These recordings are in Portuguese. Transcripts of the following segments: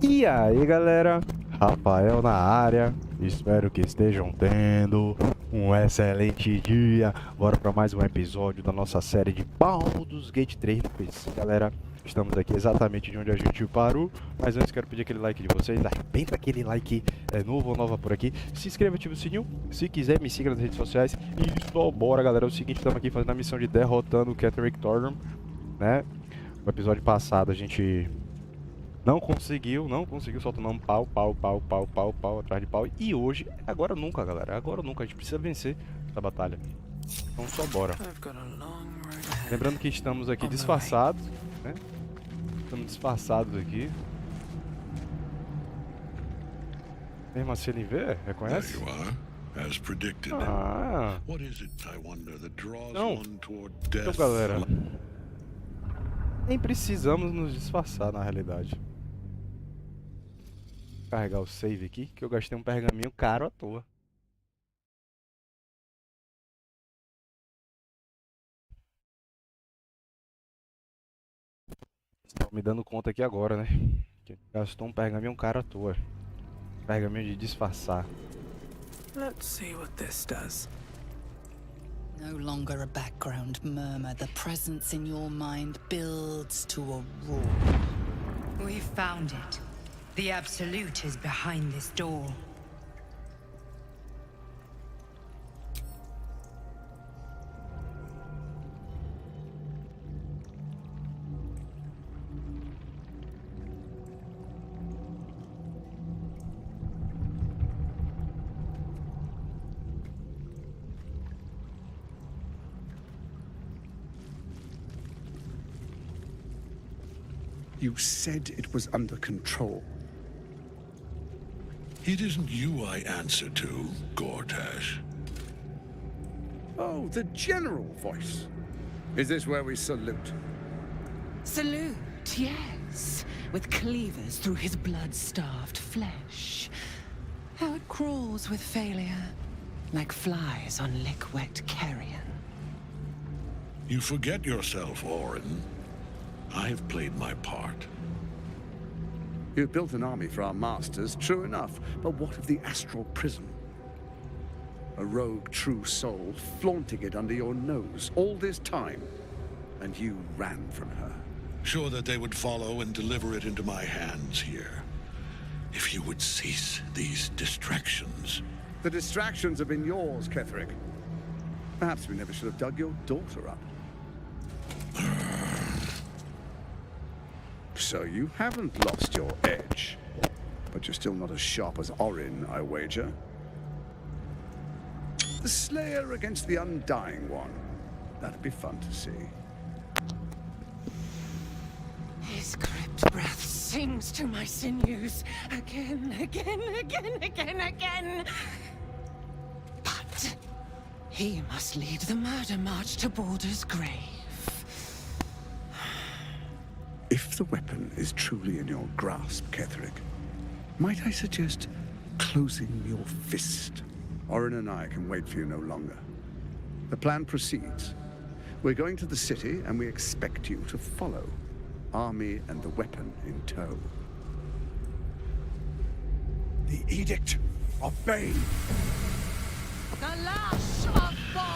E aí galera, Rafael na área, espero que estejam tendo um excelente dia. Bora para mais um episódio da nossa série de Baldur's Gate 3 no PC, galera. Estamos aqui exatamente de onde a gente parou, mas antes quero pedir aquele like de vocês, arrebenta aquele like novo ou nova por aqui, se inscreva, ative o sininho, se quiser me siga nas redes sociais e só bora galera. É o seguinte, estamos aqui fazendo a missão de Derrotando Ketheric Thorm, né? No episódio passado a gente não conseguiu soltando um pau atrás de pau. E hoje, agora ou nunca, galera. Agora ou nunca, a gente precisa vencer essa batalha. Então só bora. Lembrando que estamos aqui disfarçados, né? Estamos disfarçados aqui. Mesmo assim ele vê? Reconhece? Ah. Não. Então, galera, nem precisamos nos disfarçar na realidade. Vou carregar o save aqui, que eu gastei um pergaminho caro à toa. Estou me dando conta aqui agora, né? Que gastou um pergaminho caro à toa. Pergaminho de disfarçar. Let's see what this does. No longer a background murmur, the presence in your mind builds to a roar. We found it. The Absolute is behind this door. You said it was under control. It isn't you I answer to, Gortash. Oh, the general voice. Is this where we salute? Salute, yes. With cleavers through his blood-starved flesh. How it crawls with failure, like flies on lick-wet carrion. You forget yourself, Orin. I have played my part. You've built an army for our masters, true enough. But what of the astral prison? A rogue true soul flaunting it under your nose all this time. And you ran from her. Sure that they would follow and deliver it into my hands here. If you would cease these distractions. The distractions have been yours, Ketheric. Perhaps we never should have dug your daughter up. So you haven't lost your edge. But you're still not as sharp as Orin, I wager. The Slayer against the Undying One. That'd be fun to see. His crypt breath sings to my sinews. Again. But he must lead the murder march to Baldur's grave. If the weapon is truly in your grasp, Ketheric, might I suggest closing your fist? Orin and I can wait for you no longer. The plan proceeds. We're going to the city, and we expect you to follow. Army and the weapon in tow. The Edict of Bane. The lash of Thor!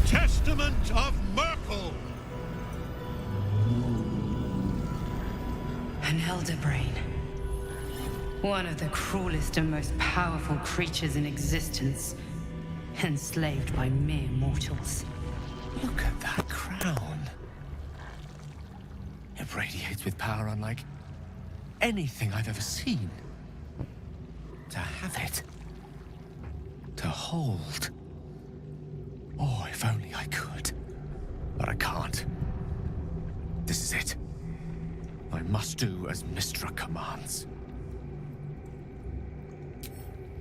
Testament of Merkel! An elder brain. One of the cruelest and most powerful creatures in existence. Enslaved by mere mortals. Look at that crown. It radiates with power unlike anything I've ever seen. To have it. To hold. Oh, if only I could. But I can't. This is it. I must do as Mistra commands.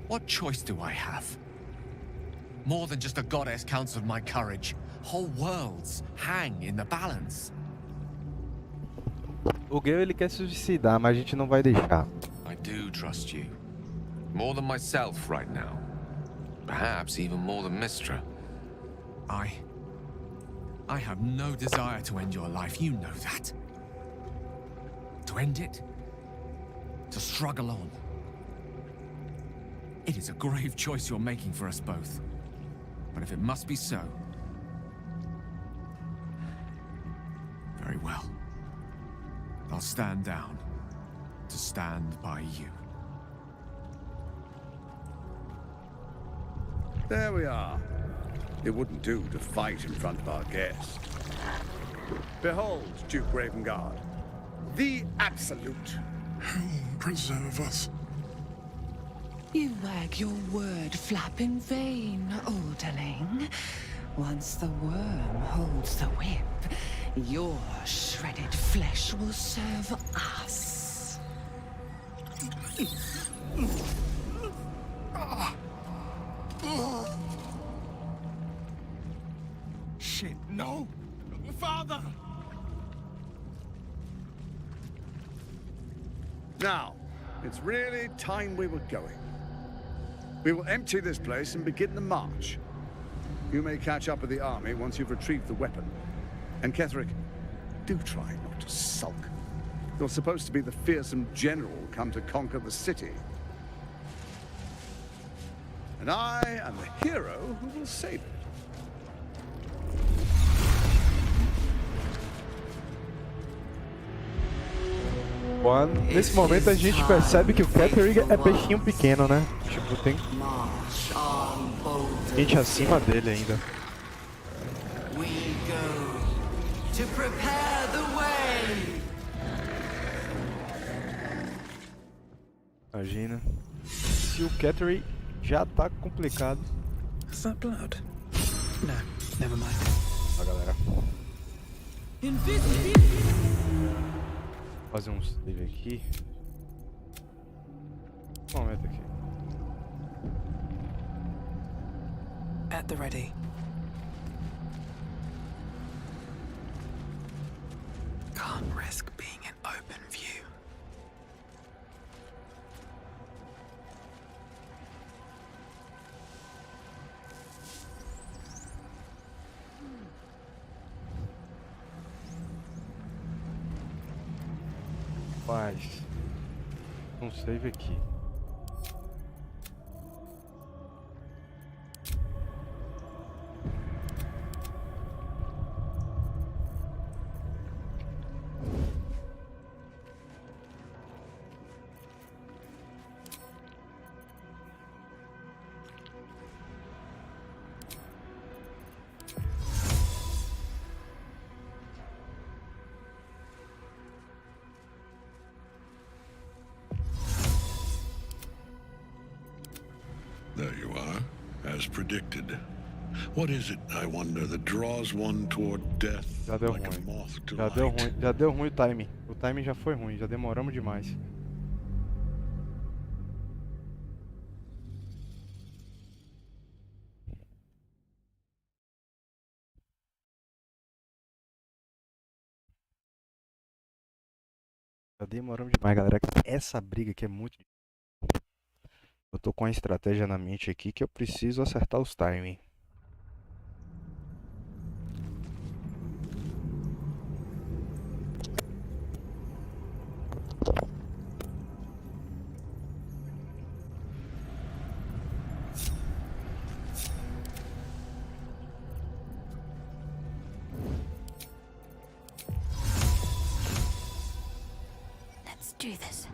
What choice do I have? More than just a goddess counts of my courage. Whole worlds hang in the balance. O Gale ele quer se suicidar, mas a gente não vai deixar. I do trust you. More than myself right now. Perhaps even more than Mistra. I have no desire to end your life, you know that. To end it, to struggle on. It is a grave choice you're making for us both. But if it must be so, very well. I'll stand down to stand by you. There we are. It wouldn't do to fight in front of our guest. Behold, Duke Ravengard, the Absolute. Preserve us. You wag your word flap in vain, Alderling. Once the worm holds the whip, your shredded flesh will serve us. Shit, no! Father! Now, it's really time we were going. We will empty this place and begin the march. You may catch up with the army once you've retrieved the weapon. And Ketheric, do try not to sulk. You're supposed to be the fearsome general come to conquer the city. And I am the hero who will save it. Nesse momento a gente percebe que o Ketheric é peixinho pequeno, né? Tipo, tem gente acima dele ainda. We go to prepare the way. Imagina. Se o Ketheric já tá complicado. Is that blood? No, never mind. Ó, galera. Fazer um save aqui. Um momento aqui. At the ready. Can't risk being in open view. Faz um save aqui. There you are, as predicted. What is it, I wonder, that draws one toward death Já deu like a ruim. moth to Já deu light? ruim. Já deu ruim o timing. O timing já foi ruim. Já demoramos demais. Já demoramos demais, galera. Essa briga aqui é muito difícil. Eu tô com a estratégia na mente aqui que eu preciso acertar os timing. Let's do this.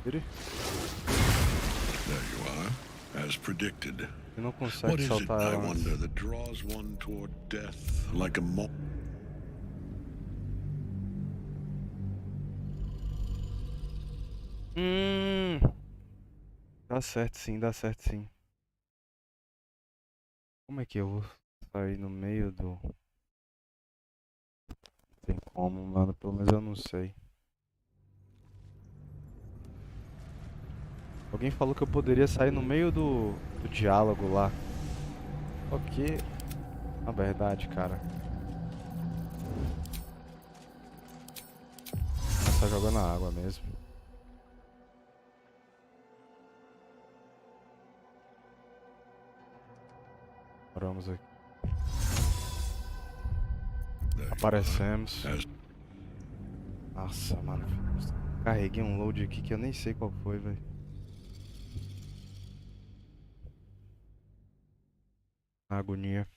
Ele There you are, as predicted. não What consegue is it, saltar I ela antes. wonder, that draws one toward death like a moth? Dá certo sim, dá certo sim. Como é que eu vou sair no meio do... Tem como, mano. Pelo menos eu não sei. Alguém falou que eu poderia sair no meio do diálogo lá. Só que... Na verdade, cara... Tá jogando na água mesmo. Paramos aqui. Aparecemos. Nossa, mano. Carreguei um load aqui que eu nem sei qual foi, velho. Agonia.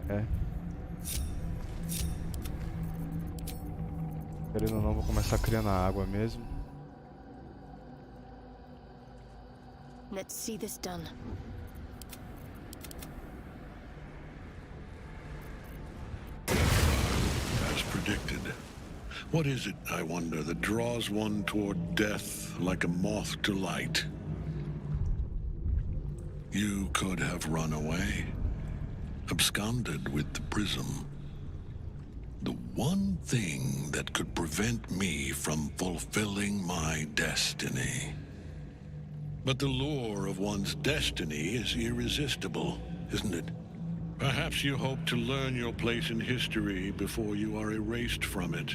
É. Querendo ou não, vou começar criando a água mesmo. Let's see this done. As predicted. What is it, I wonder, that draws one toward death like a moth to light? You could have run away, absconded with the prism. The one thing that could prevent me from fulfilling my destiny. But the lure of one's destiny is irresistible, isn't it? Perhaps you hope to learn your place in history before you are erased from it.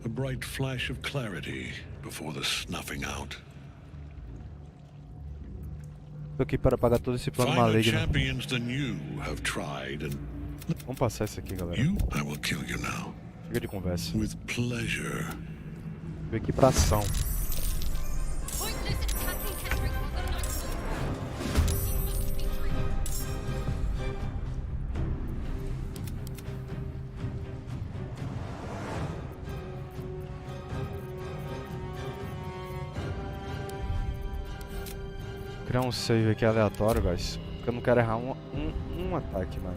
A bright flash of clarity before the snuffing out. Tô aqui para apagar todo esse plano Finer maligno. champions than you have tried, and Vamos passar isso aqui, galera. you, I will kill you now. Chega de conversa. With pleasure. Vou aqui pra ação. Criar um save aqui aleatório, guys. Porque eu não quero errar um ataque, mano.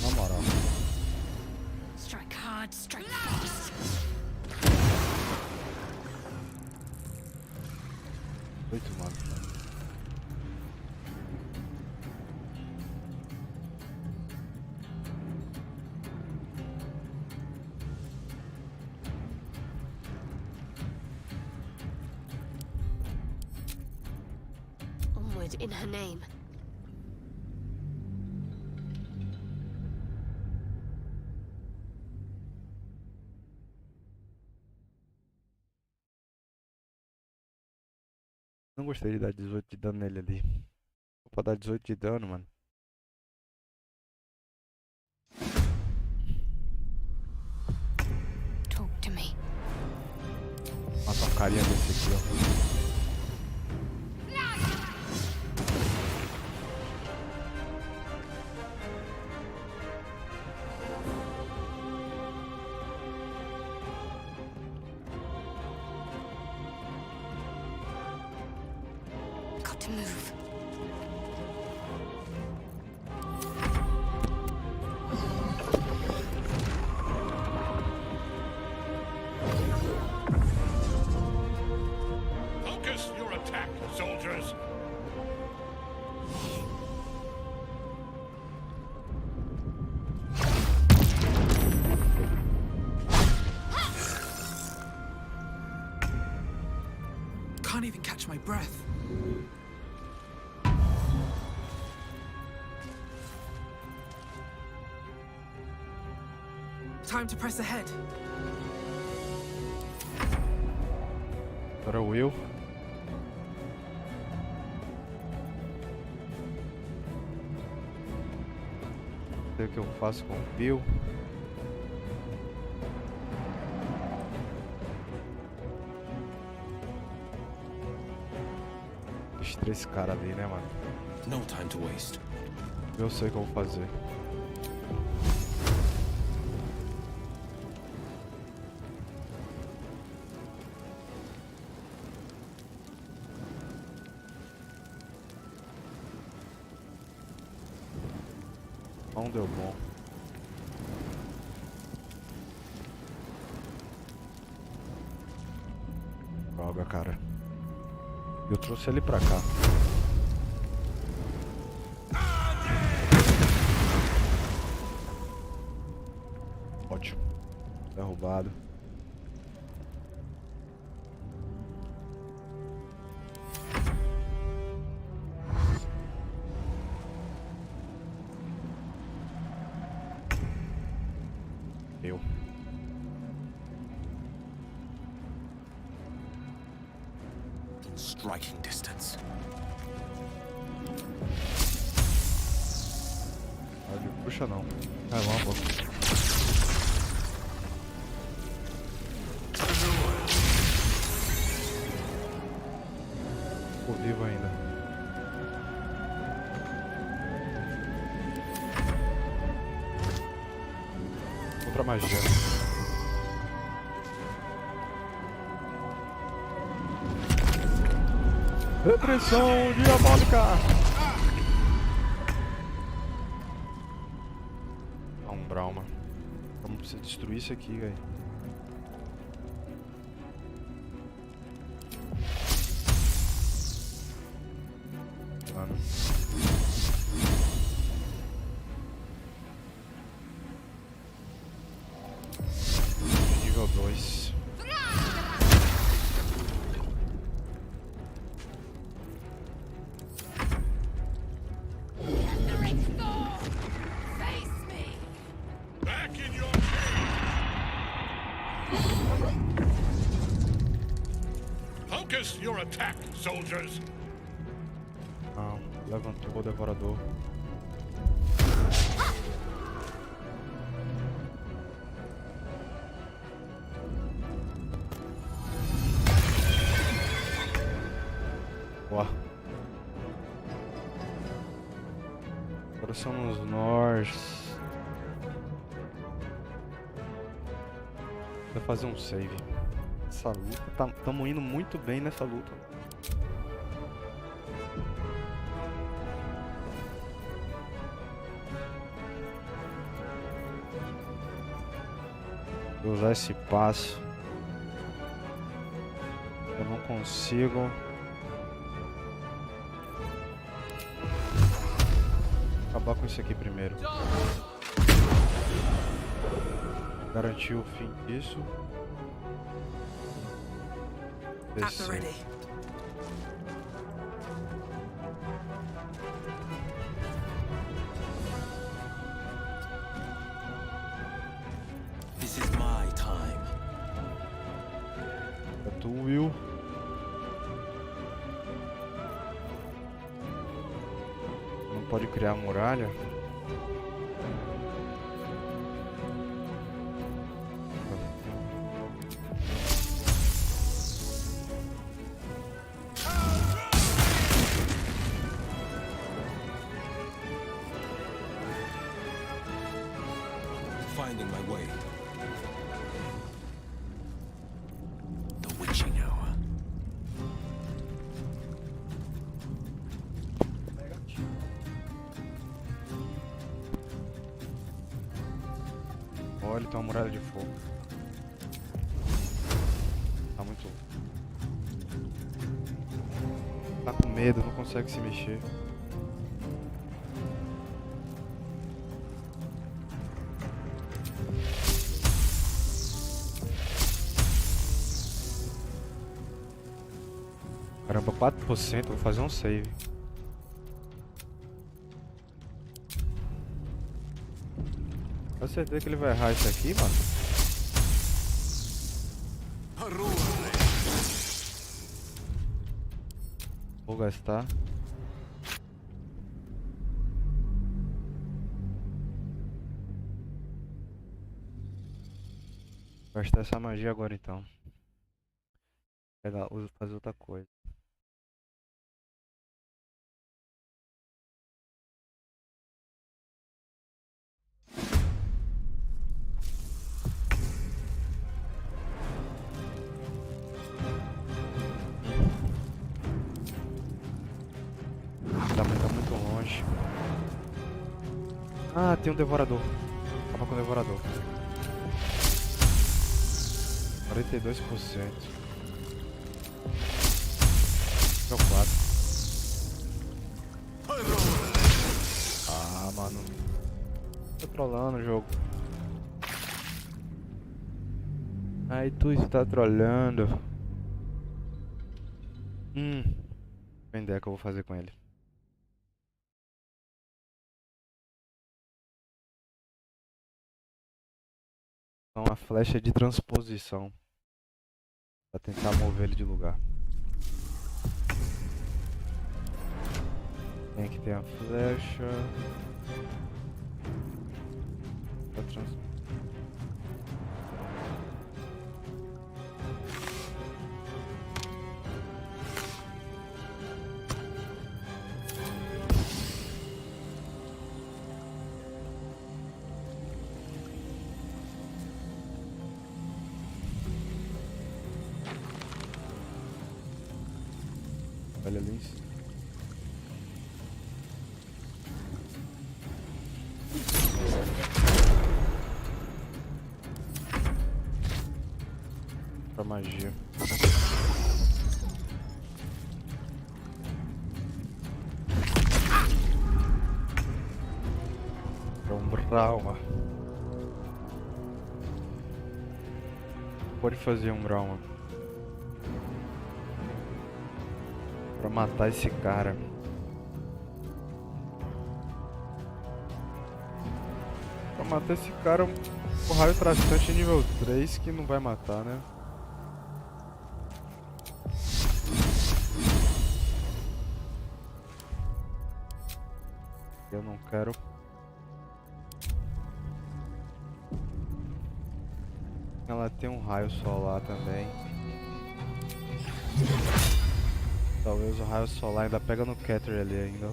Na moral. Strike hard, strike fast. Oito, mano. Onward in her name. Não gostei de dar 18 de dano nele ali. Vou pra dar 18 de dano, mano. Talk to me. Mata um carinha desse aqui, ó. Got to move. Focus your attack, soldiers. Can't even catch my breath. Time to press ahead. Agora o Will. Não sei o que eu faço com o Bill. Deixa esse cara ali, né, mano? No time to waste. Eu sei o que eu vou fazer. Não deu bom. Droga, cara. Eu trouxe ele pra cá. Ótimo. Derrubado. Eu. In striking distance. Puxa não. Vai lá, pô. Tô vivo ainda. Outra magia. Repressão diabólica! Brauma. Vamos precisar destruir isso aqui, velho. Mano. Nível 2. Focus your attack, soldiers. Não, levantou o devorador. Uau. Agora somos nós. Vou fazer um save. Essa luta, estamos indo muito bem nessa luta. Vou usar esse passo. Eu não consigo. Acabar com isso aqui primeiro. Garantir o fim disso. Descer. This is my time. É tu, Will. Não pode criar muralha. Finding my way. The witching hour. Olha, tem uma muralha de fogo. Tá muito. Tá com medo, não consegue se mexer. Caramba, 4%, vou fazer um save. Eu certeza que ele vai errar isso aqui, mano. Vou gastar. Vou gastar essa magia agora então. Pegar, fazer outra coisa. Tá muito longe. Ah, tem um devorador. Acaba com o devorador. 42%. Deu 4. Ah, mano. Tô trolando o jogo. Aí tu está trolando. Tem ideia que eu vou fazer com ele. Uma flecha de transposição pra tentar mover ele de lugar. Tem aqui, tem a flecha pra olha ali. Pra magia. Pra um trauma. Pode fazer um trauma. Pra matar esse cara. Pra matar esse cara, o raio traçante nível 3 que não vai matar, né? Eu não quero. Ela tem um raio solar também. Talvez o raio solar ainda pega no Ketheric ali ainda.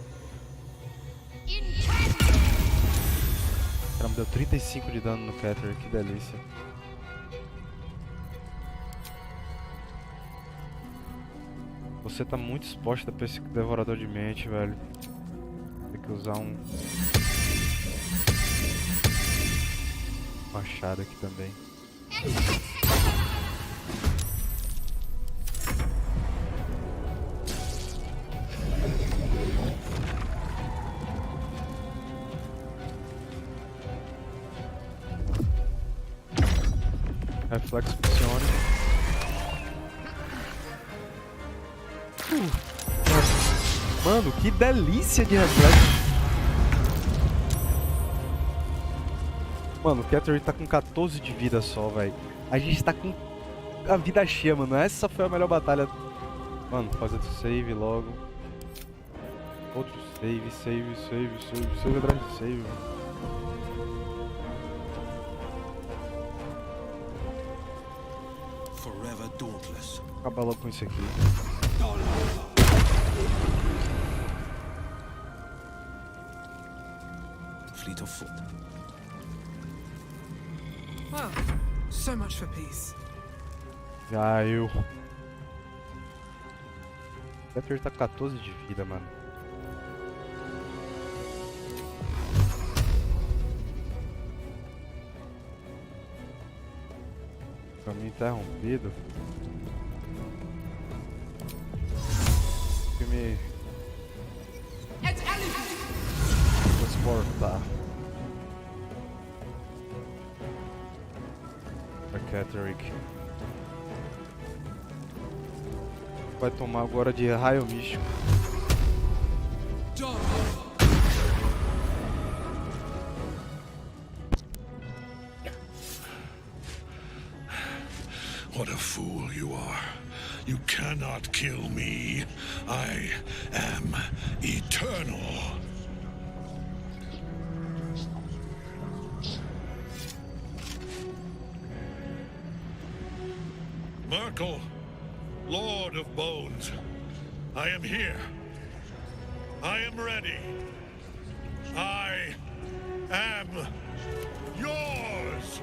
Cara, me deu 35 de dano no Ketheric, que delícia. Você tá muito exposta pra esse devorador de mente, velho. Tem que usar um machado aqui também. Reflexo funciona. Mano, que delícia de reflexo. Mano, o Ketheric tá com 14 de vida só, velho. A gente tá com a vida cheia, mano. Essa foi a melhor batalha. Mano, fazer save logo. Outro save atrás de save, mano. Acabar logo com isso aqui. Fleet of foot. Well, so much for peace. Já eu. O Ketheric tá com 14 de vida, mano. Caminho interrompido. Que me transportar pra Ketheric. Vai tomar agora de raio místico. What a fool you are. You cannot kill me. I am eternal. Merkel, Lord of Bones, I am here. I am ready. I am yours.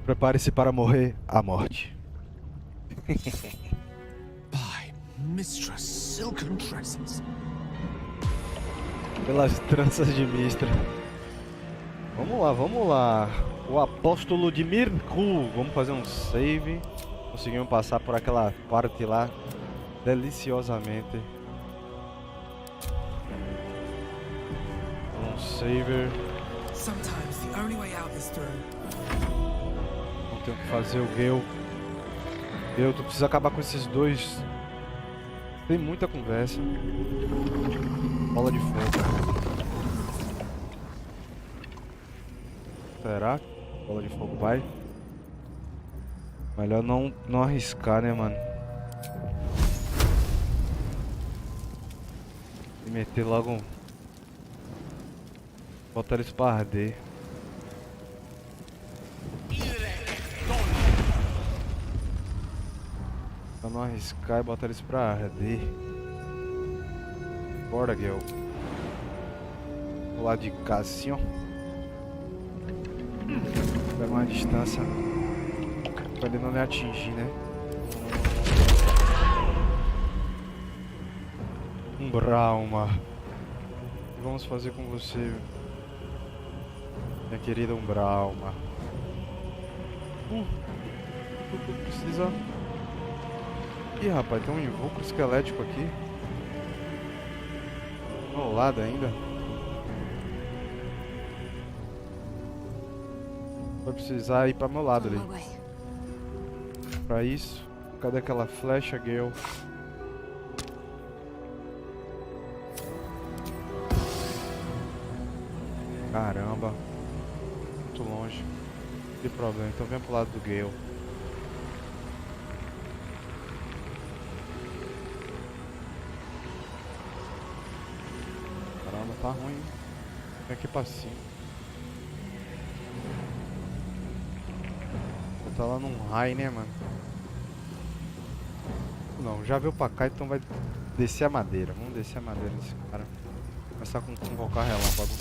Prepare-se para morrer a morte. By Mistress Silken Tresses. Pelas tranças de Mistra. Vamos lá, vamos lá. O apóstolo de Mirku. Vamos fazer um save. Conseguimos passar por aquela parte lá deliciosamente. Um saver. Sometimes the only way out is through. Não tenho que fazer o Gale. Gale, tu precisa acabar com esses dois. Tem muita conversa. Bola de fogo. Será? Bola de fogo vai? Melhor não arriscar, né, mano? E meter logo um... Botar eles pra arder. Pra não arriscar e botar eles pra arder. Bora, Gale. Do lado de cá assim, ó. Pega uma distância pra ele não me atingir, né? Um Brauma. O que vamos fazer com você, minha querida Umbrauma? Precisa... Ih, rapaz, tem um invoco esquelético aqui. Ao lado ainda. Vai precisar ir pra meu lado ali. Pra isso, cadê aquela flecha, Gale? Caramba. Muito longe. Não tem problema, então vem pro lado do Gale. Caramba, tá ruim. Vem aqui pra cima. Tá lá num high, né, mano? Não, já veio pra cá, então vai descer a madeira. Vamos descer a madeira nesse cara. Começar com convocar relâmpago.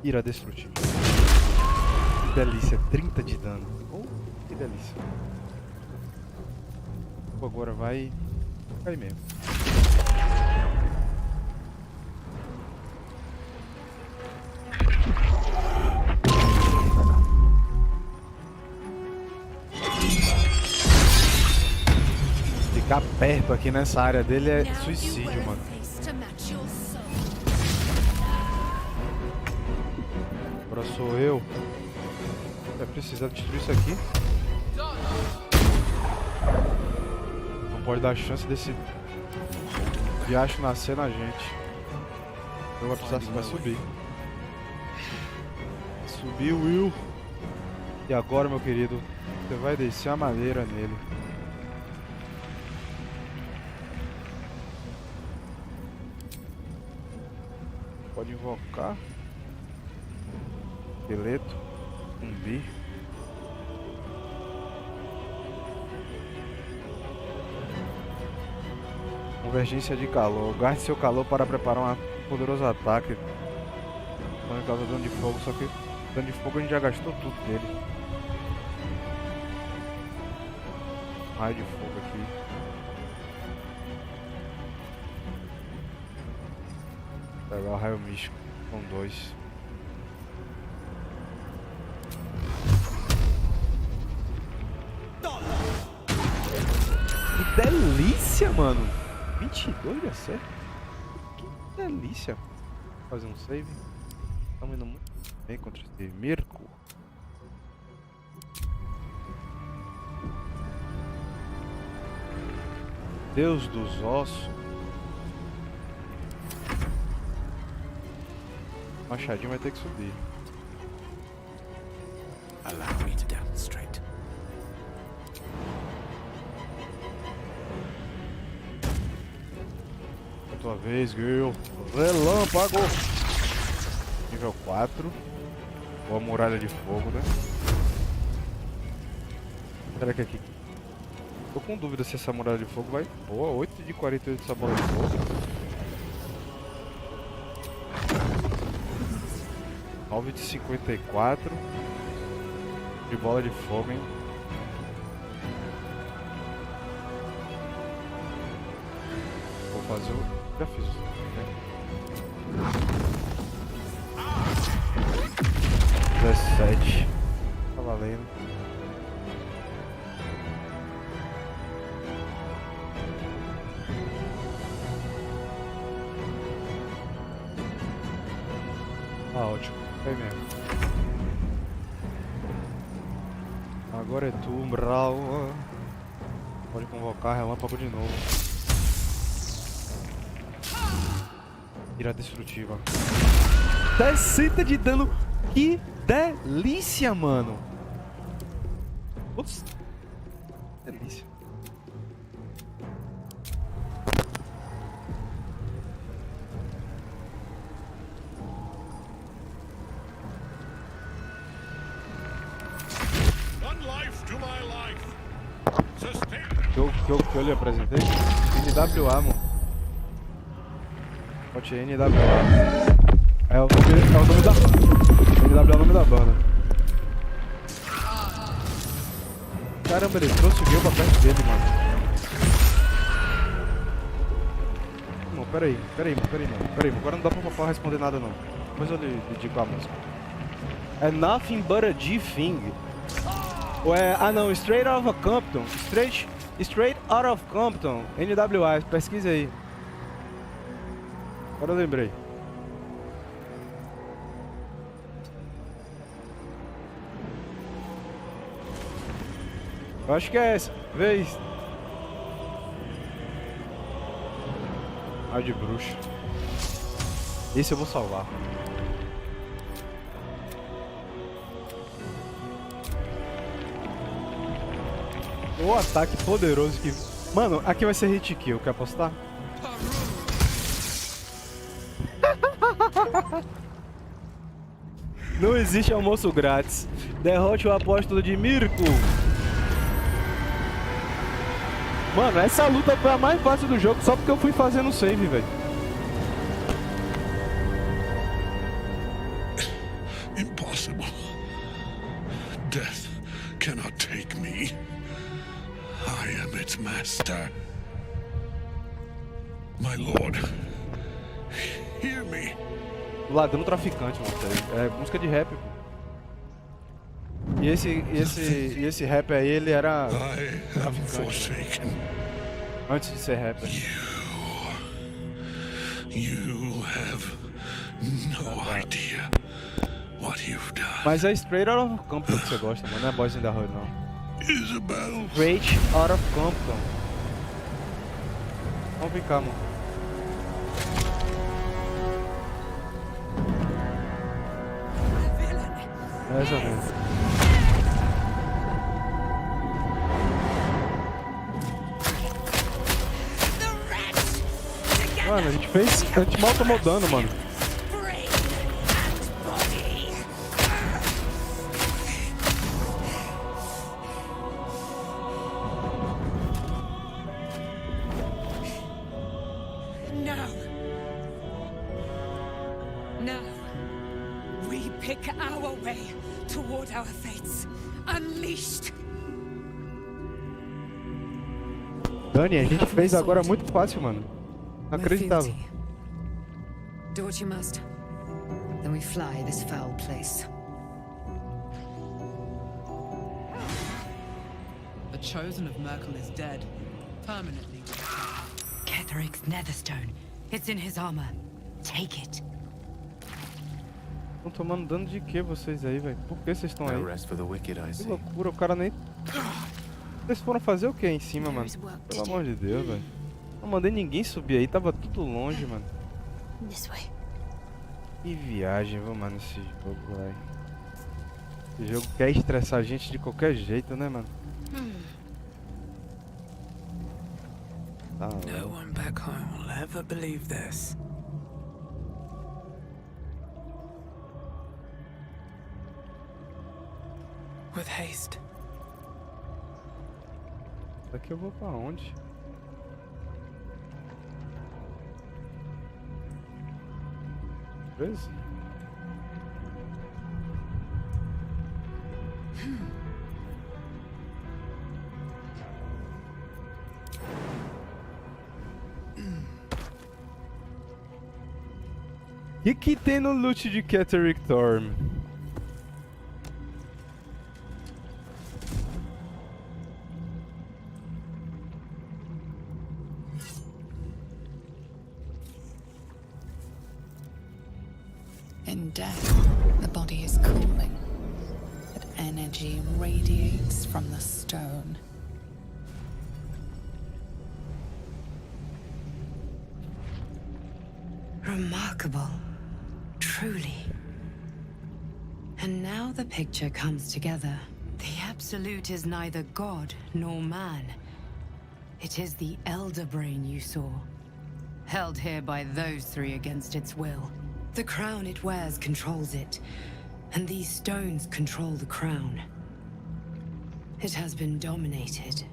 Ira destrutiva. Que delícia, 30 de dano. Oh, que delícia. Agora vai cair mesmo. Ficar perto aqui nessa área dele é suicídio, mano. Agora sou eu. Vai precisar destruir isso aqui. Não pode dar chance desse riacho nascer na gente. Eu vou precisar, vai subir. Subiu, Will. E agora, meu querido, você vai descer a madeira nele. Pode invocar. Esqueleto. Zumbi. Convergência de calor. Gaste seu calor para preparar um poderoso ataque. Quando causa dano de fogo, só que dano de fogo a gente já gastou tudo dele. Raio de fogo aqui. Pegar o raio místico. Com 2. Que delícia, mano. 22 deu certo. Que delícia. Vou fazer um save. Estamos indo muito bem contra esse Mirku. Deus dos ossos. O machadinho vai ter que subir. Allow me to demonstrate. É a tua vez, Gale. Relâmpago. Nível 4. Ou a muralha de fogo, né? Será que aqui... Tô com dúvida se essa muralha de fogo vai... Boa, 8 de 48 essa bola de fogo. 9 de 54. De bola de fogo, hein? Vou fazer o... Já fiz. Né? 17. Tá valendo. Tá ótimo. Foi mesmo. Agora é tu, Umbral. Pode convocar relâmpago de novo. Ira destrutiva. 60 de dano. Que delícia, mano. Putz. Delícia. Que eu lhe apresentei? NWA, mano. Pode ser NWA. É o nome da banda. NWA é o nome da banda. Caramba, ele trouxe o Gil pra perto dele, mano. Não, peraí, mano. Agora não dá pra papai responder nada, não. Depois eu lhe digo a música. É Nothing But a G Thing. Ou é... Ah, não. Straight Out of Compton. Straight Out of Compton. NWA. Pesquisa aí. Agora eu lembrei. Eu acho que é essa. Vez. Ai de bruxa. Esse eu vou salvar. O ataque poderoso que... Mano, aqui vai ser hit kill. Quer apostar? Não existe almoço grátis. Derrote o apóstolo de Mirko. Mano, essa luta foi a mais fácil do jogo só porque eu fui fazendo save, velho. Impossible. Death cannot take me. I am its master. My lord, hear me. Ladrão traficante, mano. É música de rap, pô. E esse rap aí, ele era traficante, né? Antes de ser rapper. You have no idea what you've done. Mas é Straight Out of Compton que você gosta, mano. Não é Boys in the Hood, não. Isabel. Straight Out of Compton. Vamos vir cá, mano. É essa mesmo. Mano, a gente mal tomou dano, mano. Now, we pick our way toward our fates, unleashed. Dani, a gente fez agora muito fácil, mano. Inacreditável. Do what you must. Then we fly this foul place. The chosen of Merkel is dead. Permanently. Ketheric's netherstone. It's in his armor. Take it. Estão tomando dano de que vocês aí, velho? Por que vocês estão aí? Que loucura, o cara nem... Vocês foram fazer o que em cima, mano? Pelo amor de Deus, velho. Não mandei ninguém subir aí, tava tudo longe, mano. Que viagem, vamos, mano, nesse jogo, velho. Esse jogo quer estressar a gente de qualquer jeito, né, mano? Tá, No one back home will ever believe this. With haste. daqui eu vou pra onde? Beleza? O que tem no loot de Ketheric Thorm? In death, the body is cooling, but energy radiates from the stone. Remarkable. Truly. And now the picture comes together. The Absolute is neither god nor man. It is the Elder Brain you saw, held here by those three against its will. The crown it wears controls it, and these stones control the crown. It has been dominated.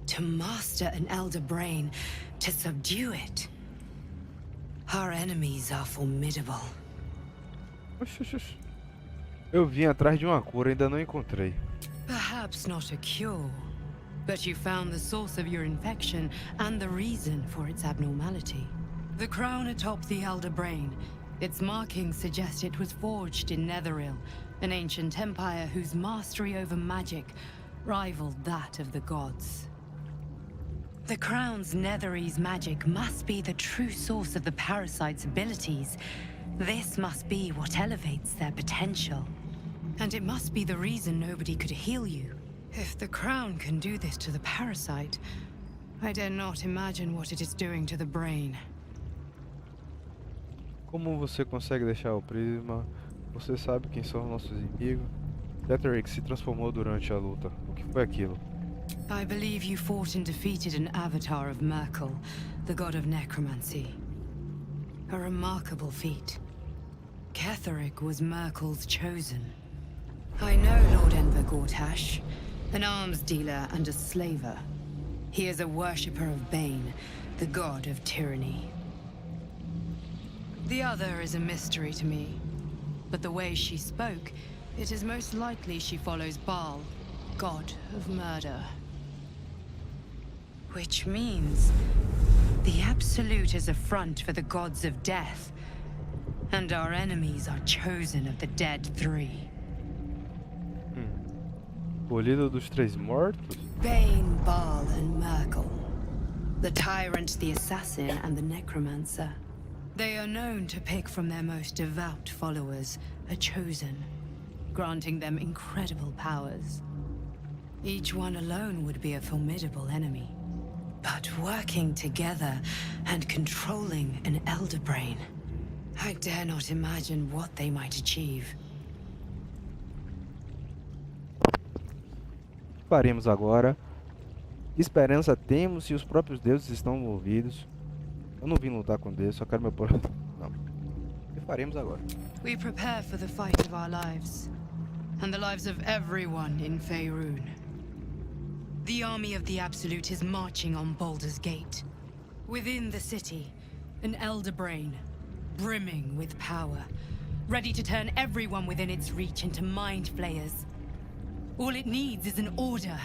To master an Elder Brain, to subdue it. Our enemies are formidable. Eu vim atrás de uma cura, ainda não encontrei. Perhaps not a cure, but you found the source of your infection and the reason for its abnormality. The crown atop the Elder Brain. Its markings suggest it was forged in Netheril, an ancient empire whose mastery over magic rivaled that of the gods. The crown's Netherese magic must be the true source of the parasite's abilities. This must be what elevates their potential. And it must be the reason nobody could heal you. If the crown can do this to the parasite, I dare not imagine what it is doing to the brain. Como você consegue deixar o prisma? Você sabe quem são nossos inimigos? Ketheric se transformou durante a luta. O que foi aquilo? I believe you fought and defeated an avatar of Merkel, the god of necromancy. A remarkable feat. Ketheric was Merkel's chosen. I know Lord Enver Gortash, an arms dealer and a slaver. He is a worshipper of Bane, the god of tyranny. The other is a mystery to me, but the way she spoke, it is most likely she follows Baal, god of murder. Which means the Absolute is a front for the gods of death, and our enemies are chosen of the dead three. O líder dos três mortos? Bane, Baal, and Merkel. The tyrant, the assassin, and the necromancer. They are known to pick from their most devout followers a chosen, granting them incredible powers. Each one alone would be a formidable enemy. But working together and controlling an Elder Brain, I dare not imagine what they might achieve. Faremos agora. Esperança temos se os próprios deuses estão envolvidos. Eu não vim lutar com Deus, só quero meu povo. Não. O que faremos agora? We prepare for the fight of our lives, and the lives of everyone in Faerun. The army of the Absolute is marching on Baldur's Gate. Within the city, an Elder Brain, brimming with power, ready to turn everyone within its reach into mind flayers. All it needs is an order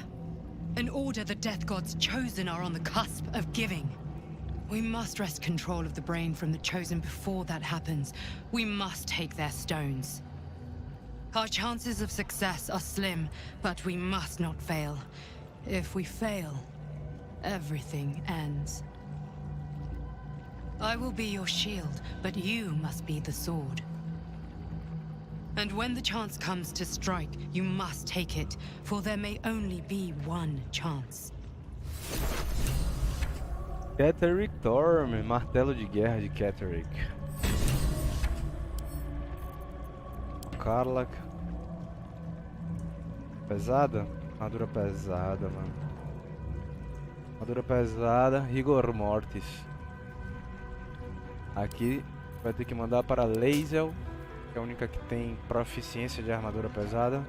the Death God's chosen are on the cusp of giving. We must wrest control of the brain from the chosen before that happens. We must take their stones. Our chances of success are slim, but we must not fail. If we fail, everything ends. I will be your shield, but you must be the sword. And when the chance comes to strike, you must take it, for there may only be one chance. Ketheric Thorm, martelo de guerra de Ketheric. Karlak. Pesada? Armadura pesada, mano. Armadura pesada, rigor mortis. Aqui vai ter que mandar para Lae'zel, que é a única que tem proficiência de armadura pesada.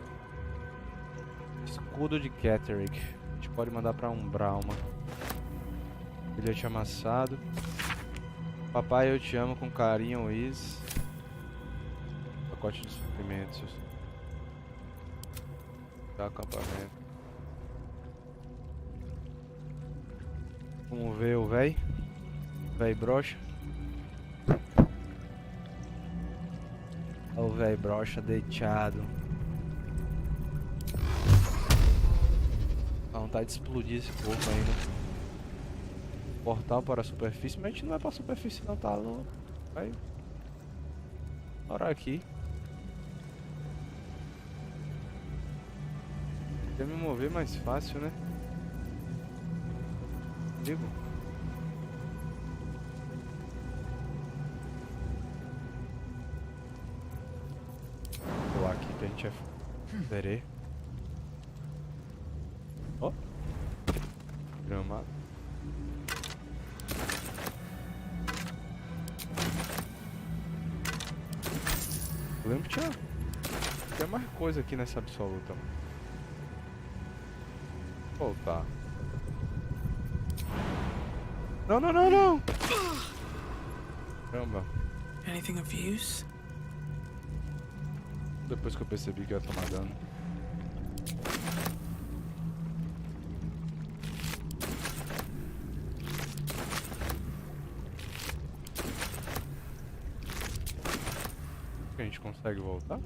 Escudo de Ketheric. A gente pode mandar para Umbrauma. Bilhete amassado. Papai, eu te amo com carinho, Luiz. Pacote de suprimentos. do acampamento. Vamos ver o véi. Véi brocha. Olha o véi brocha deitado. Dá vontade de explodir esse corpo ainda. Portal para a superfície, mas a gente não vai para a superfície não, tá louco. Vai orar aqui. Quer me mover mais fácil, né? Digo. Vou pular aqui que a gente é verê. Ó. Gramado. Eu lembro que tinha mais coisa aqui nessa absoluta. Voltar. Não, não, não, não! Caramba. Anything of use? Depois que eu percebi que eu ia tomar dano. A gente consegue voltar?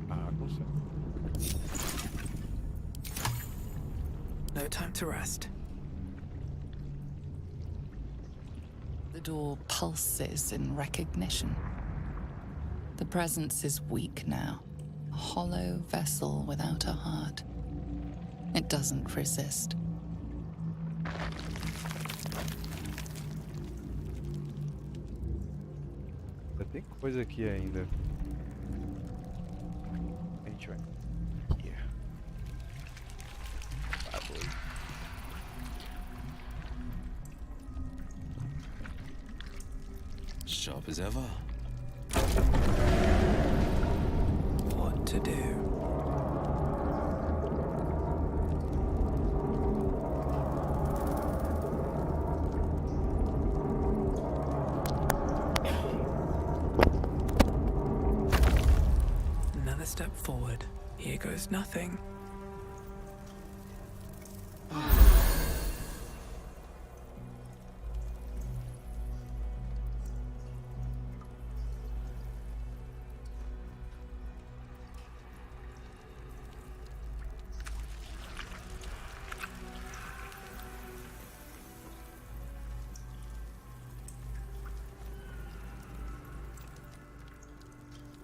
Ah, consegue. No time to rest. The door pulses in recognition. The presence is weak now, a hollow vessel without a heart. It doesn't resist. Tem coisa aqui ainda. A gente vai. Yeah. Bagulho. Sharp as ever. What to do? Another step forward. Here goes nothing.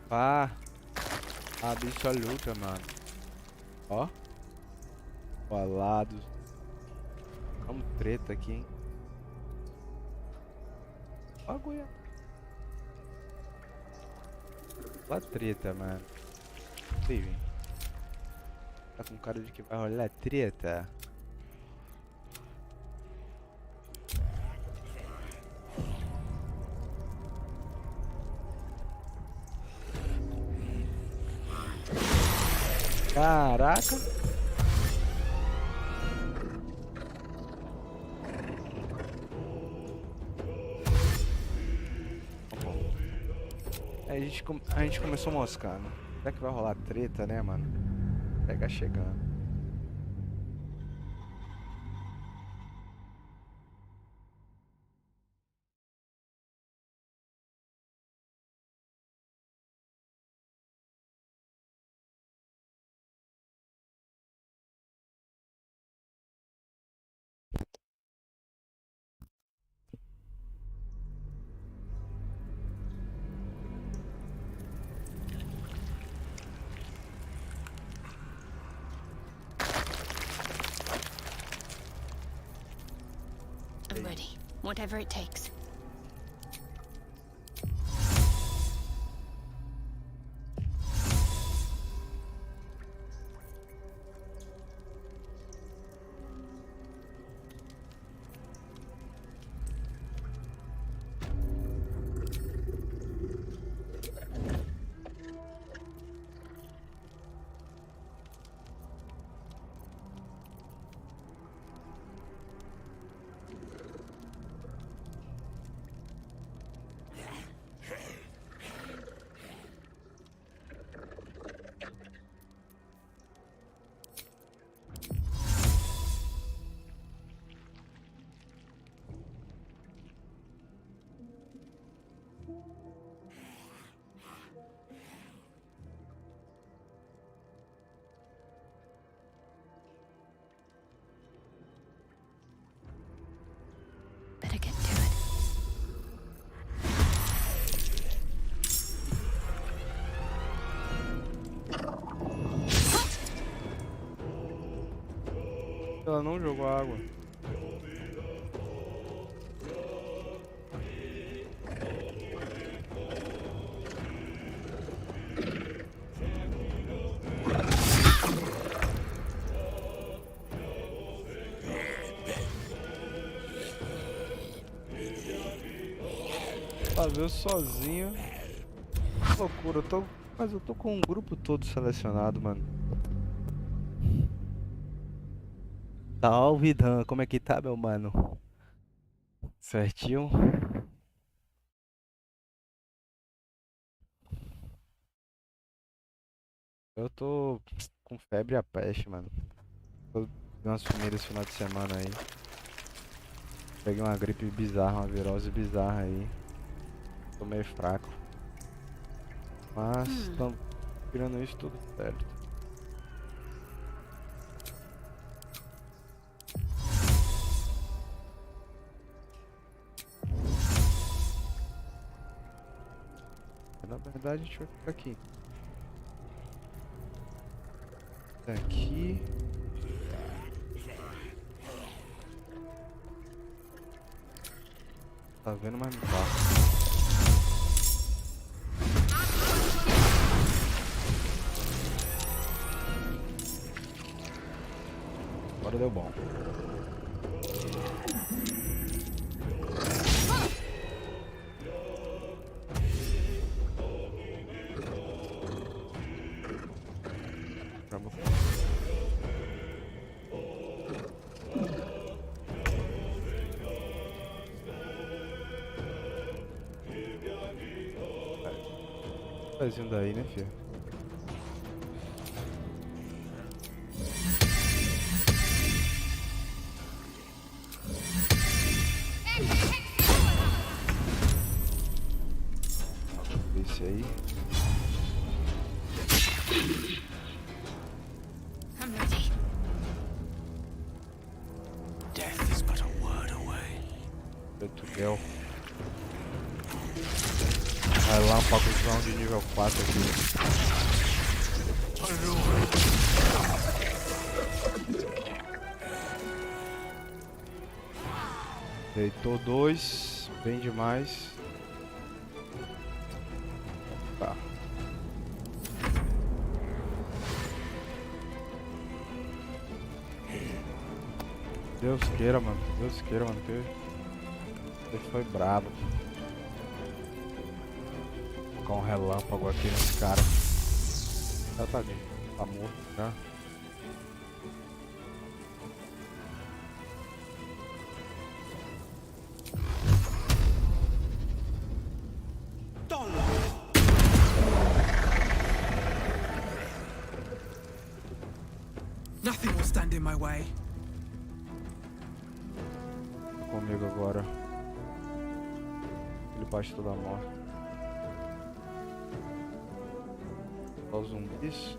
Ah, absoluta, mano. Ó. Falados. Vamos treta aqui, hein. Bagulho. Lá treta, mano. Sei, vem. Tá com cara de que vai rolar treta. Caraca. A gente começou moscando. Será que vai rolar treta, né, mano? Pega chegando. I'm ready. Whatever it takes. ela não jogou água. Fazer eu sozinho. Que loucura, mas eu tô com um grupo todo selecionado, mano. Salve, Dan, como é que tá, meu mano? Certinho? Eu tô com febre a peste, mano. Tô dando umas sumidas esse final de semana aí. Peguei uma gripe bizarra, uma virose bizarra aí. Tô meio fraco. Mas, tirando isso, tudo certo. Na verdade, a gente vai ficar aqui. Aqui. Tá vendo, mas não tá. Agora deu bom. Pezinho daí, né, filho? Esse aí. I'm ready. Death is but a word away. Betugel. Relâmpagozão de nível 4 aqui. Deitou 2, bem demais. Tá. Deus queira, mano. Deus queira, mano. Que ele foi brabo. Vou colocar um relâmpago aqui nesse cara. Já tá morto já. Nothing will stand in my way. Comigo agora. Ele pastor da morte. Só os zumbis.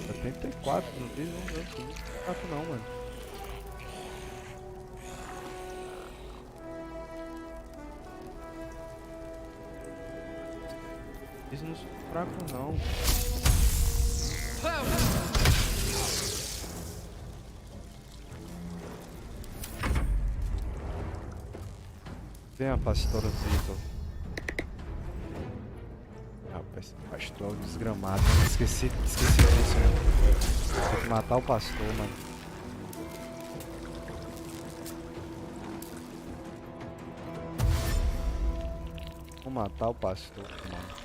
74 zumbis, não deu muito não, mano. Eles não são fracos não. Vem a pastora Zito. Rapaz, pastor desgramado, mano. Esqueci disso, mano. Tem que matar o pastor, mano. Vou matar o pastor, mano.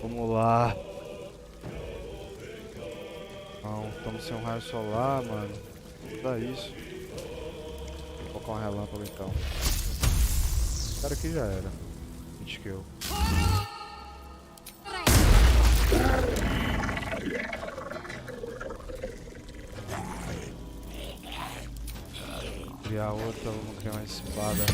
Vamos lá. Não, estamos sem um raio solar, mano. Dá isso. Vou colocar um relâmpago então. O cara aqui já era. 20 kill. Criar outra, vamos criar uma espada.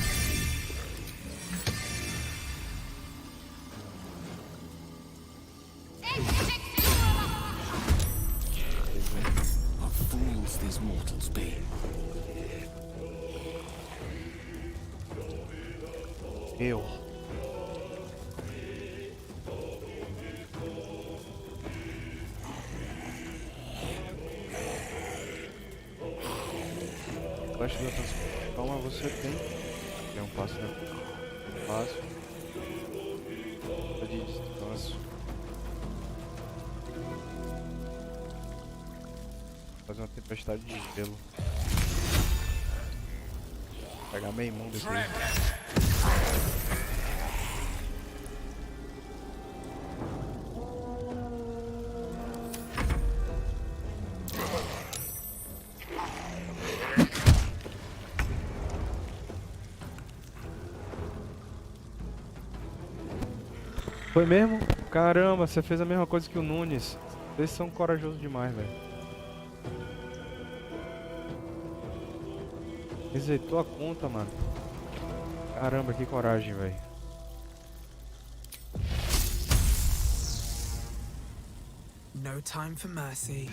portals be? Eu. Acho que calma, você tem um passo, né? Passo de descanso. Fazer uma tempestade de gelo. Pegar meio mundo aqui. Foi mesmo? Caramba, você fez a mesma coisa que o Nunes. Vocês são corajosos demais, velho. Resetou a conta, mano. Caramba, que coragem, velho. No time for mercy.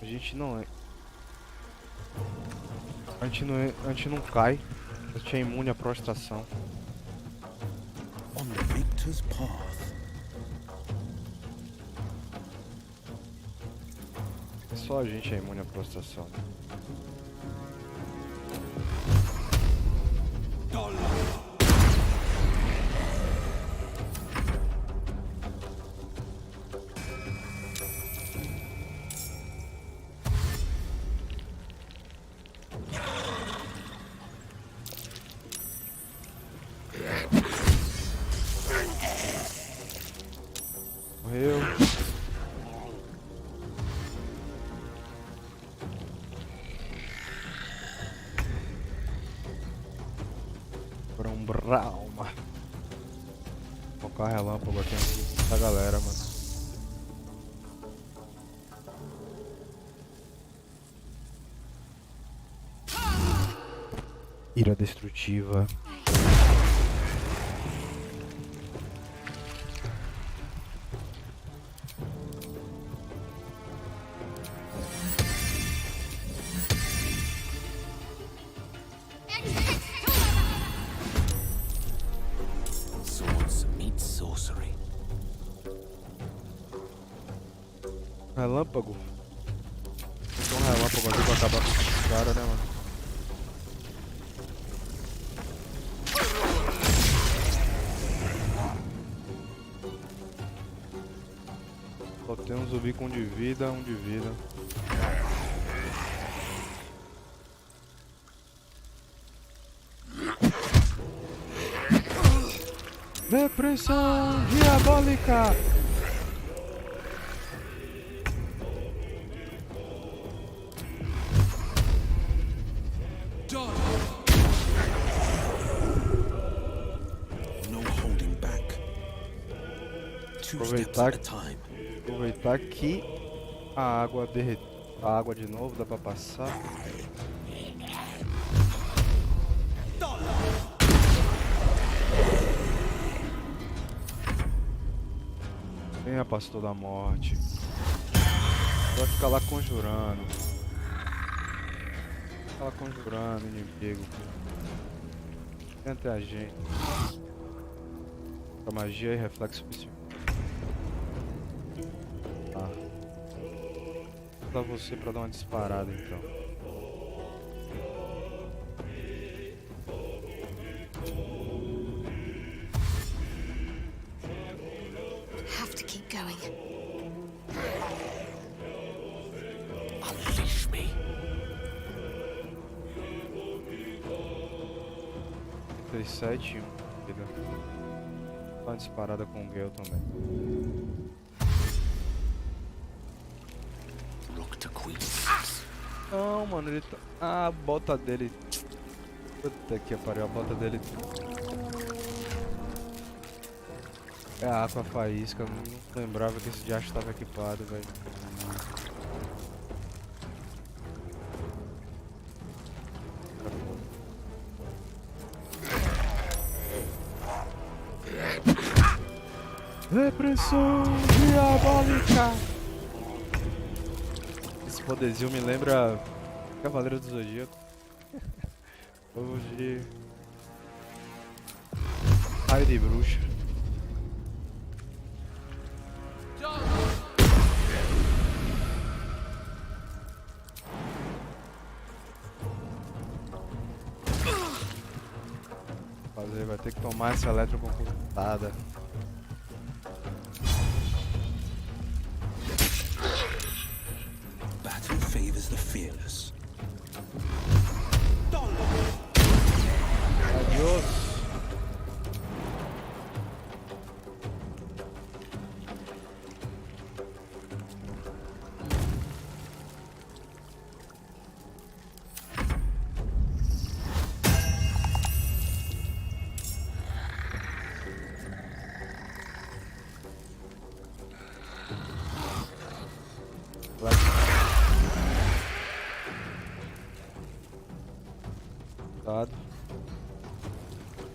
A gente não é. A gente não cai. A gente é imune à prostração. On the victor's path. Só a gente é imune à prostração. Morreu. Brauma. Vou colocar relâmpago aqui da galera, mano. Ira destrutiva. Relâmpago. Então relâmpago aqui pra acabar com esse cara, né, mano? Só tem um zumbi com um de vida, Depressão diabólica! Aproveitar que a água derreteu. A água de novo, dá pra passar. Venha, pastor da morte. Vai ficar lá conjurando. Ficar lá conjurando inimigo. Tenta a gente. A magia e reflexo psíquico. Tá. Vou usar você pra dar uma disparada então. Have to keep going. Unleash me. 37 e 1. Dá uma disparada com o Gale também. Não, mano, ele tá... Ah, a bota dele... Puta que pariu, a bota dele... É a aqua faísca, eu não lembrava que esse diacho estava equipado, velho. Repressão diabólica. Esse poderzinho me lembra Cavaleiro do Zodíaco. Hoje... Raio de bruxa. Vai ter que tomar essa eletroconcutada. Battle favors the fearless. Adiós.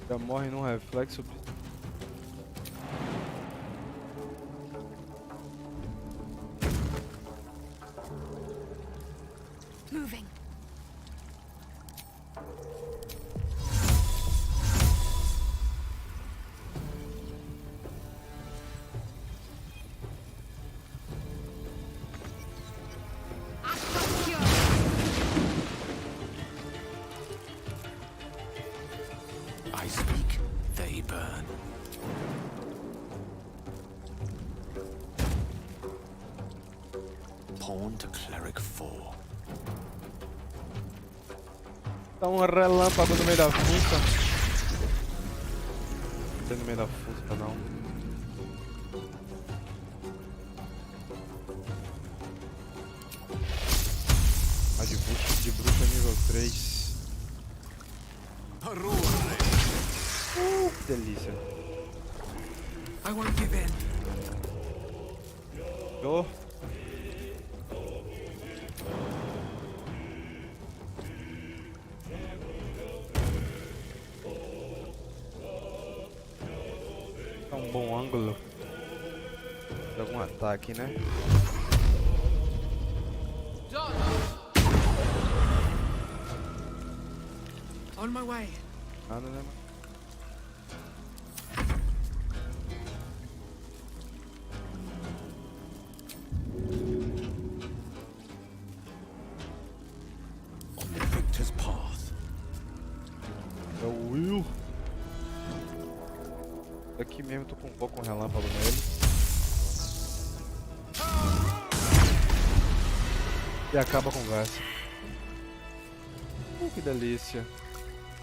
Já morre num reflexo. Moving. I speak, they burn. Pawn to cleric 4. Tá um relâmpago no meio da fuça. Não tem no meio da fuça, não. A de bruxa nível 3. Que delícia. I won't give in. Oh. É um bom ângulo de algum ataque, né? On my way. Nada, né, mano? É o Will. Aqui mesmo tô com um pouco um relâmpago nele. E acaba a conversa. Que delícia.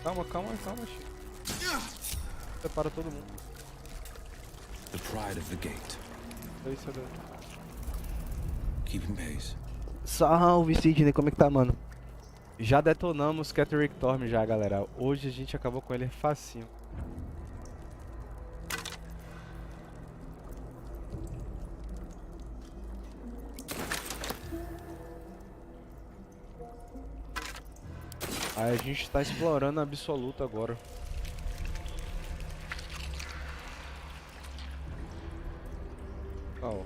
Calma, Chico. Separa todo mundo. The pride of the gate. Isso daí. Keeping pace. Salve, Sidney, como é que tá, mano? Já detonamos Ketheric Thorm já, galera. Hoje a gente acabou com ele facinho. Aí a gente tá explorando a absoluta agora. Ó.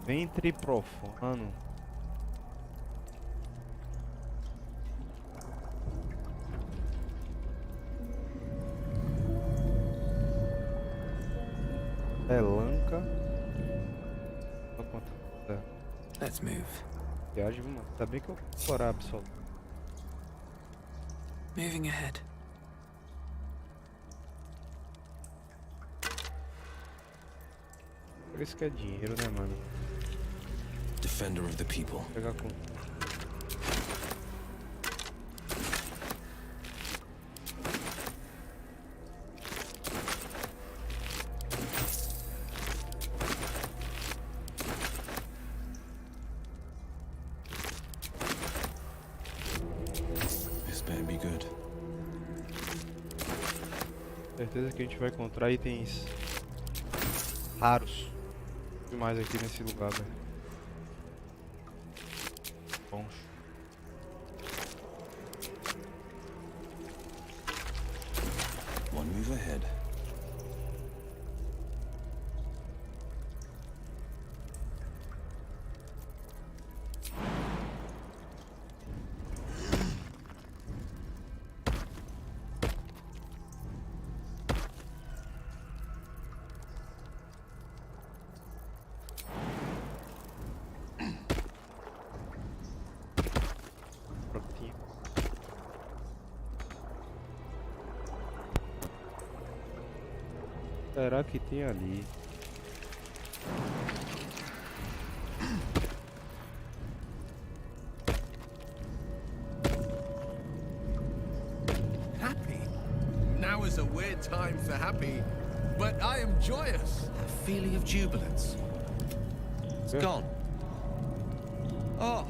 Ventre profano. Pelanca. Let's move. Viagem, mano. Tá bem que eu vou explorar absoluto. Moving ahead. Por isso que é dinheiro, né, mano? Defender of the people. Vou pegar com... This better be good. Certeza que a gente vai encontrar itens raros demais aqui nesse lugar, velho. Bons. Será que tem ali? Happy? Now is a weird time for happy, but I am joyous. A feeling of jubilance. It's gone. Oh,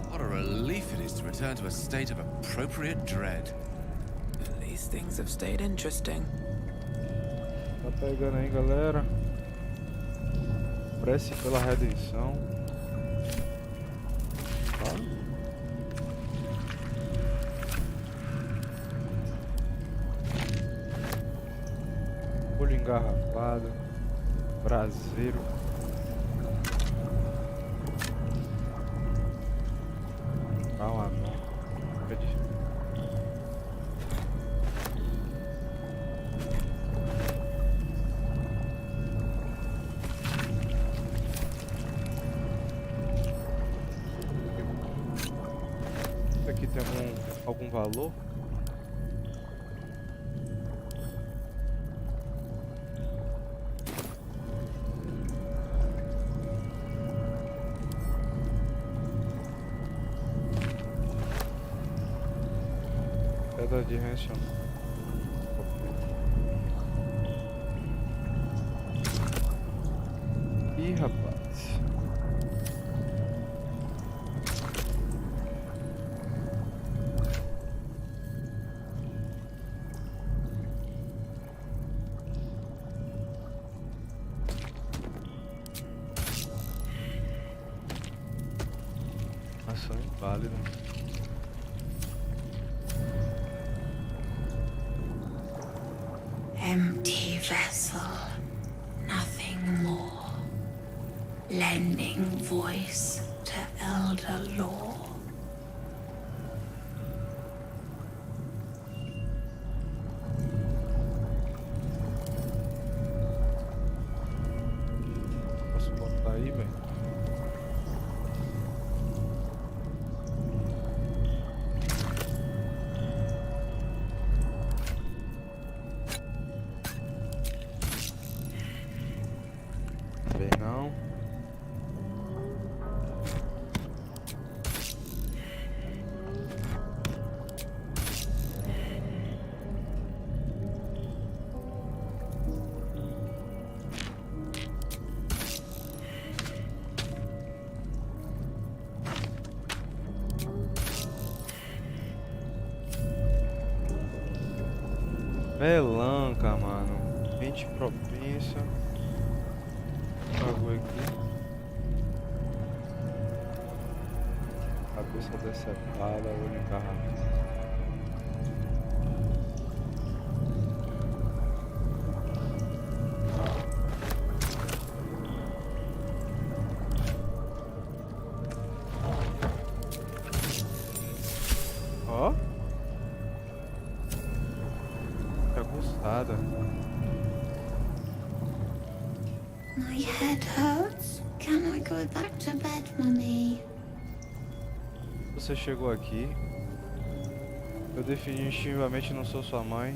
what a relief it is to return to a state of appropriate dread. At least things have stayed interesting. Tá pegando aí, galera. Prece pela redenção. Tá? Olho engarrafado. Braseiro. Calma, não. Isso aqui tem algum valor? Pedra de rancho. Ih, rapaz. Ação inválida. Empty vessel, nothing more. Lending voice to elder law. Posso botar aí, velho? Bem, não. Melanca, mano. Mente propensa. Bagulho aqui. Cabeça decepada, olho engarrafado. Ó. Que aguçada. My head hurts. Can I go back to bed, Mummy? Você chegou aqui. Eu definitivamente não sou sua mãe.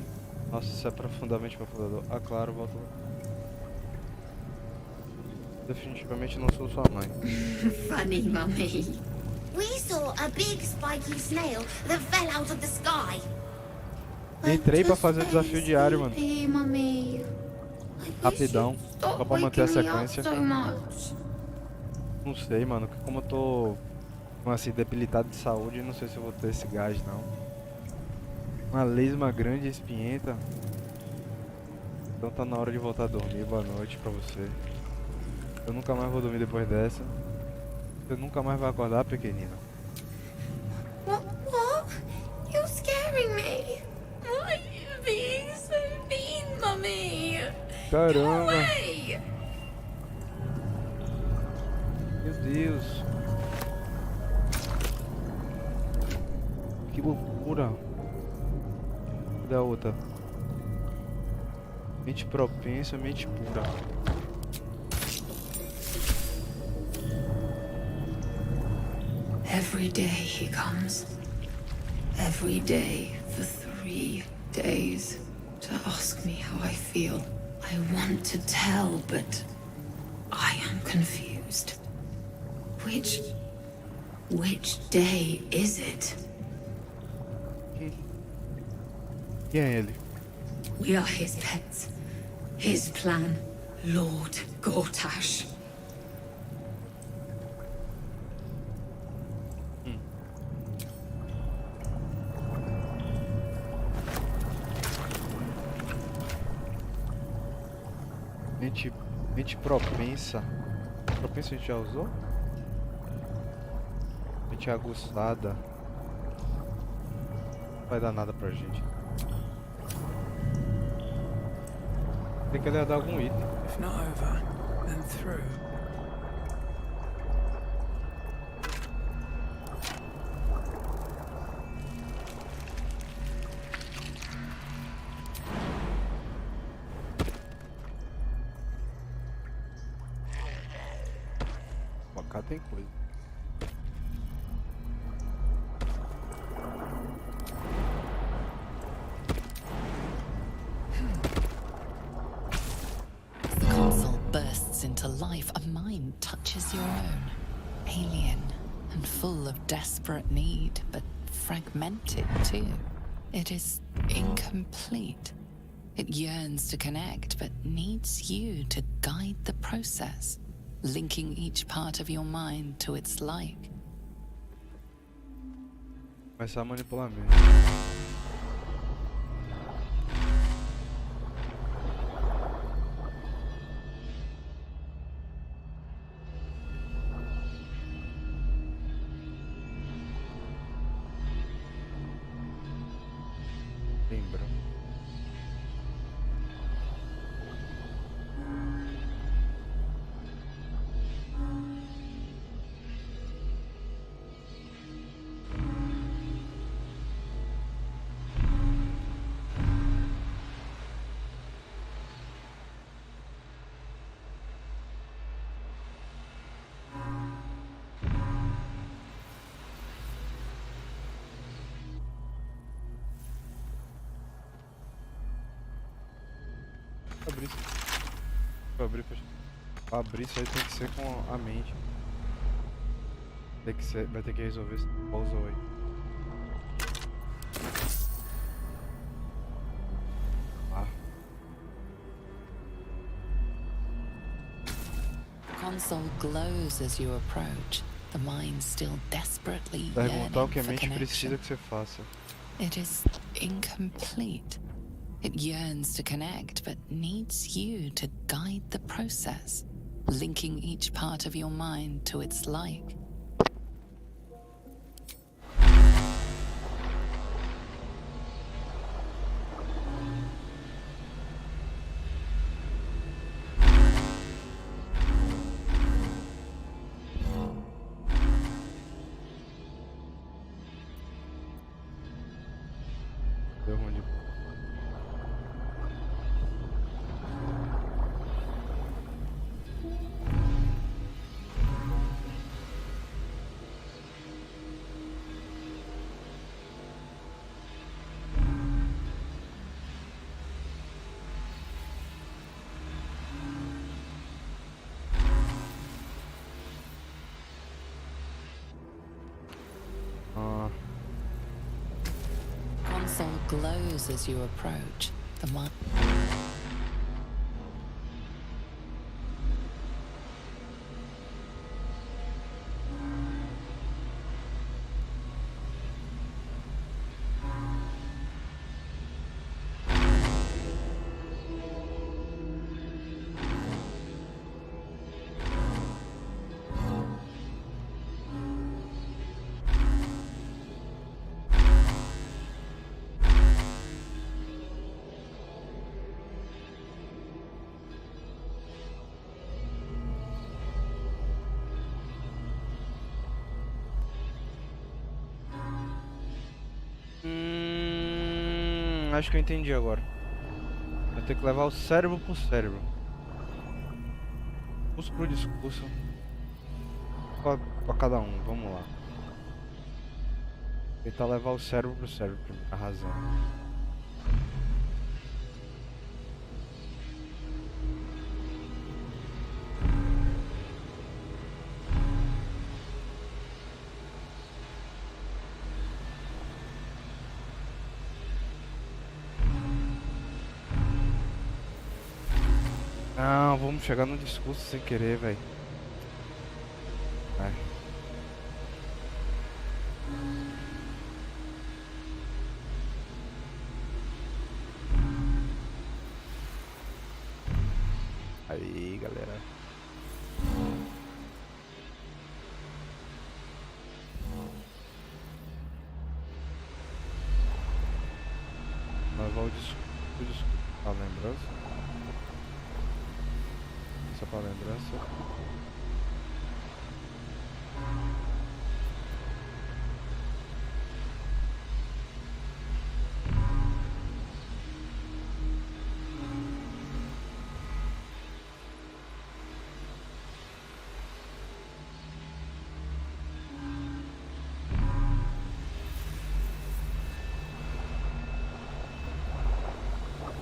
Nossa, isso é profundamente confundador. Ah, claro, volta lá. Definitivamente não sou sua mãe. Funny, Mummy. We saw a big spiky snail that fell out of the sky. Entrei pra fazer o desafio diário, mano. Mummy. Rapidão, só pra manter a sequência. Não sei, mano. Como eu tô assim, debilitado de saúde, não sei se eu vou ter esse gás, não. Uma lesma grande e espinhenta. Então tá na hora de voltar a dormir. Boa noite pra você. Eu nunca mais vou dormir depois dessa. Você nunca mais vai acordar, pequenina. What? You're scaring me. Why are you being so mean, Mummy? Caramba! Away. Meu Deus! Que loucura! Cadê a outra? Mente propensa, mente pura. Every day he comes. Every day for 3 days to ask me how I feel. I want to tell, but I am confused. Which day is it? Quem é ele? We are his pets. His plan, Lord Gortash. Mente propensa. Propensa a gente já usou? Mente aguçada. Não vai dar nada pra gente. Tem que ele ia dar algum item. If not over, then through. Cá tem coisa. The console bursts into life. A mind touches your own. Alien and full of desperate need, but fragmented too. It is incomplete. It yearns to connect, but needs you to guide the process, linking each part of your mind to its like. Começar a manipular mesmo. Lembra. Abrir isso. Pra abrir isso aí tem que ser com a mente. Tem que ser, vai ter que resolver esse puzzle aí. The console glows as you approach, the mind still desperately Perguntar o que a yearning for mente precisa connection. que você faça. It is incomplete. It yearns to connect, but needs you to guide the process, linking each part of your mind to its like. Deu ruim de... Console glows as you approach, the mind. Acho que eu entendi agora. Vai ter que levar o cérebro pro cérebro. Discurso pro discurso. Pra cada um, vamos lá. Tentar levar o cérebro pro cérebro, a razão. Não, vamos chegar no discurso sem querer, velho. Vai. Aí, galera. Levar o discurso pra lembrança. Isso é pra lembrança.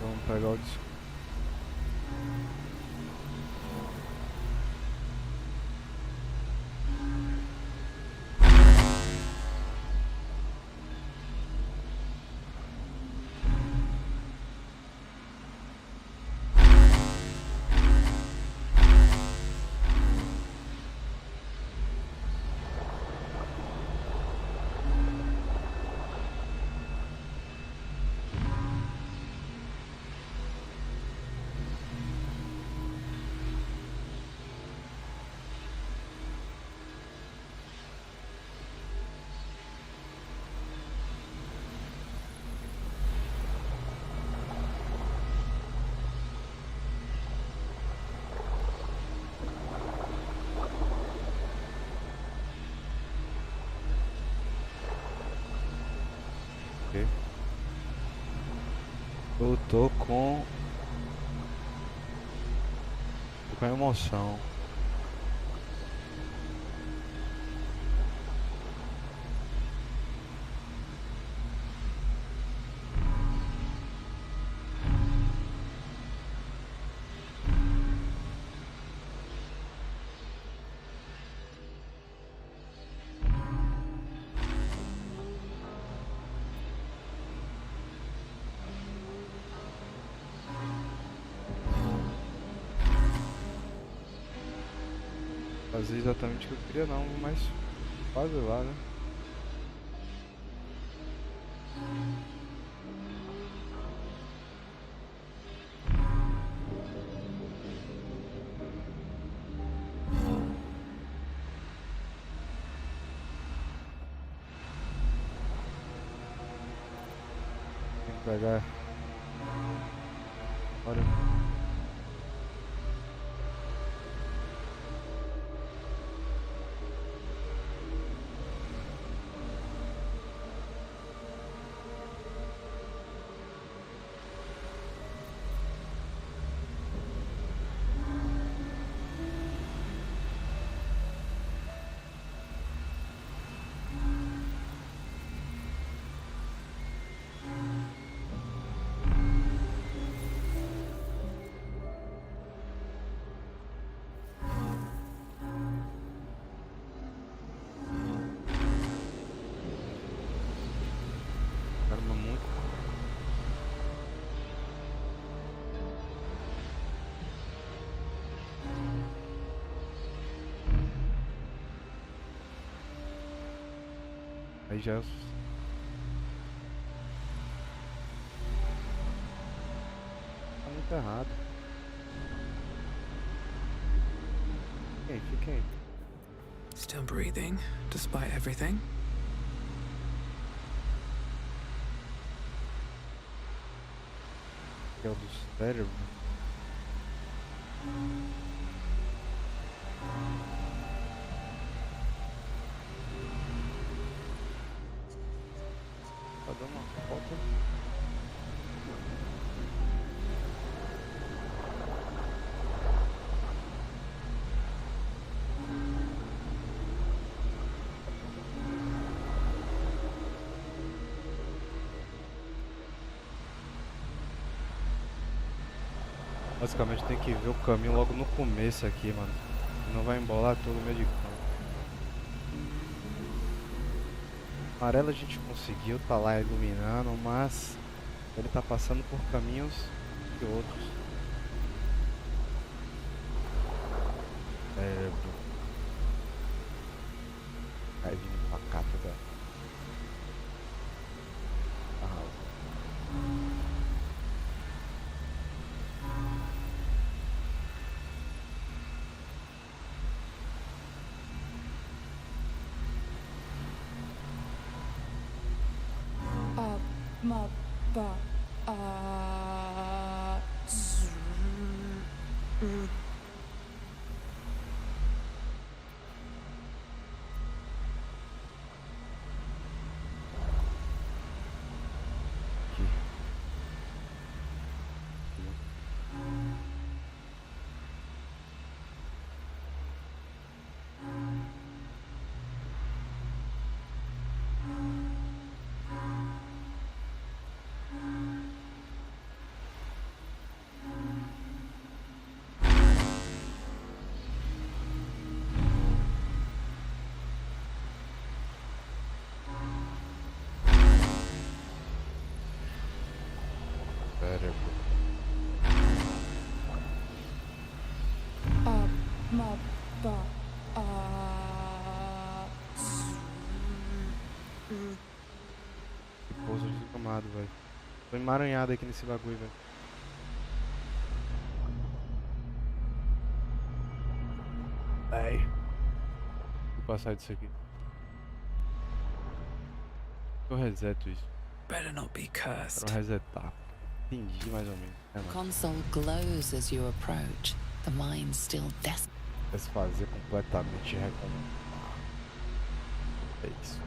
Vamos pegar o disco. Eu tô com emoção. Fazer exatamente o que eu queria não, mas quase lá, né? Tem que pegar. Olha. Caramba, muito. Aí já tá muito errado. Fica aí. Still breathing, despite everything. Que é o do cérebro. Tá dando uma falta. Basicamente tem que ver o caminho logo no começo aqui, mano. Não vai embolar todo o meio de campo. Amarelo a gente conseguiu, tá lá iluminando, mas ele tá passando por caminhos e outros. cérebro. Vai vindo pra cá toda. Cérebro. Que pouso desgramado, velho. Tô emaranhado aqui nesse bagulho, velho. Ai. Vou passar disso aqui. Eu reseto isso. Better not be cursed. Quero resetar. Entendi mais ou menos. É, mano. Console glows as you approach, the mind still desperate. Desfazer completamente e recomendar. É isso.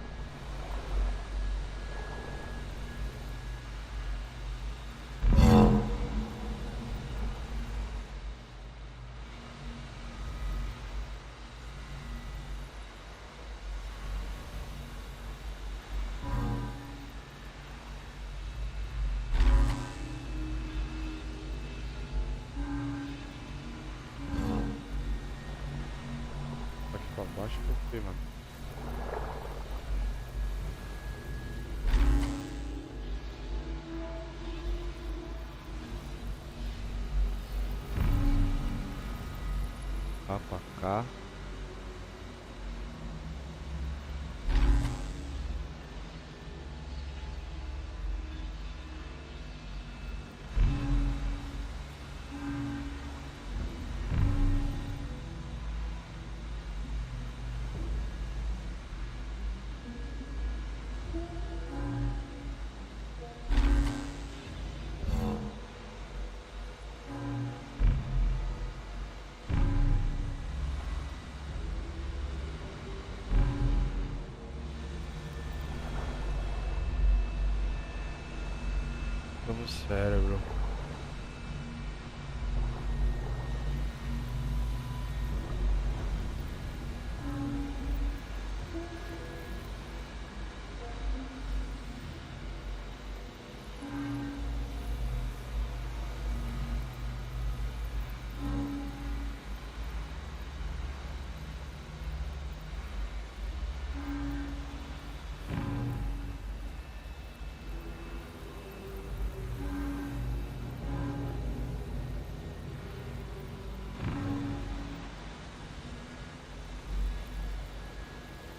Aqui pra baixo por quê, mano? Lá pra cá. Vamos cérebro.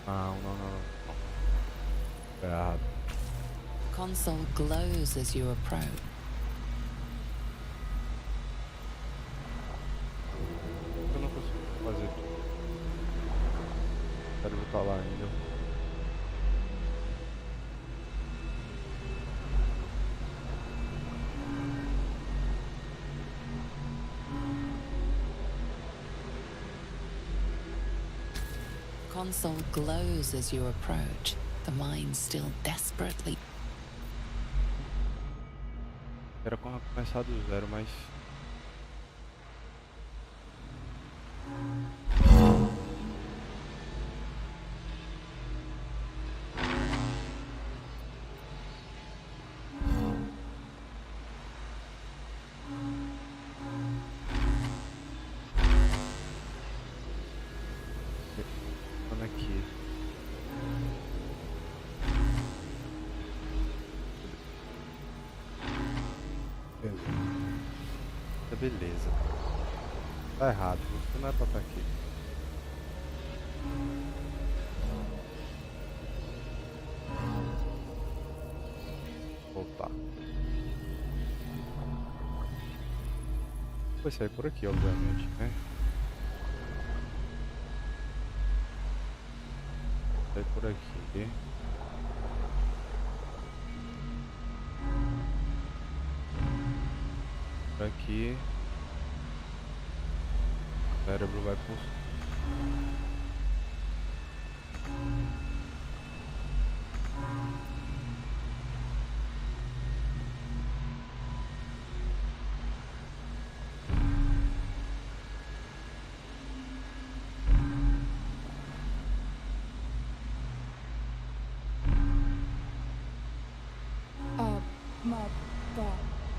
Não. Tá errado. Console glows as you approach. Eu não consigo fazer tudo. Quero voltar lá ainda. Console glows as you approach, the mind still desperately. Era começar do zero, mas... Aqui. Beleza. Tá errado, você não é pra estar aqui. Voltar. Vai sair por aqui, obviamente, né? Sai por aqui. Por aqui. O cérebro vai por...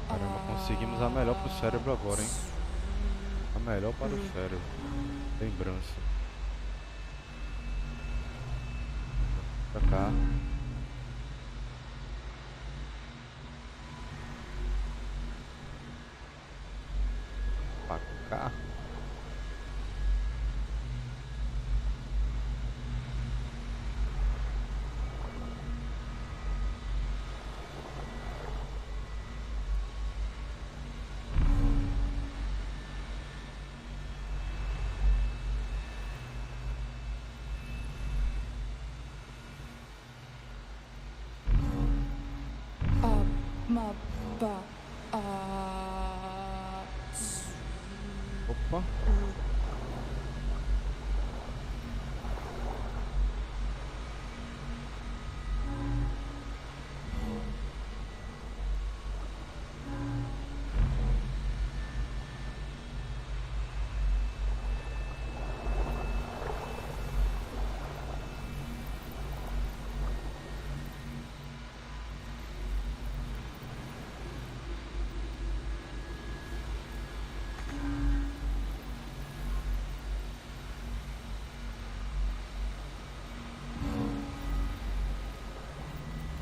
Caramba, conseguimos a melhor pro cérebro agora, hein? A melhor para o cérebro. Lembrança. Pra cá. Pra cá. Opa.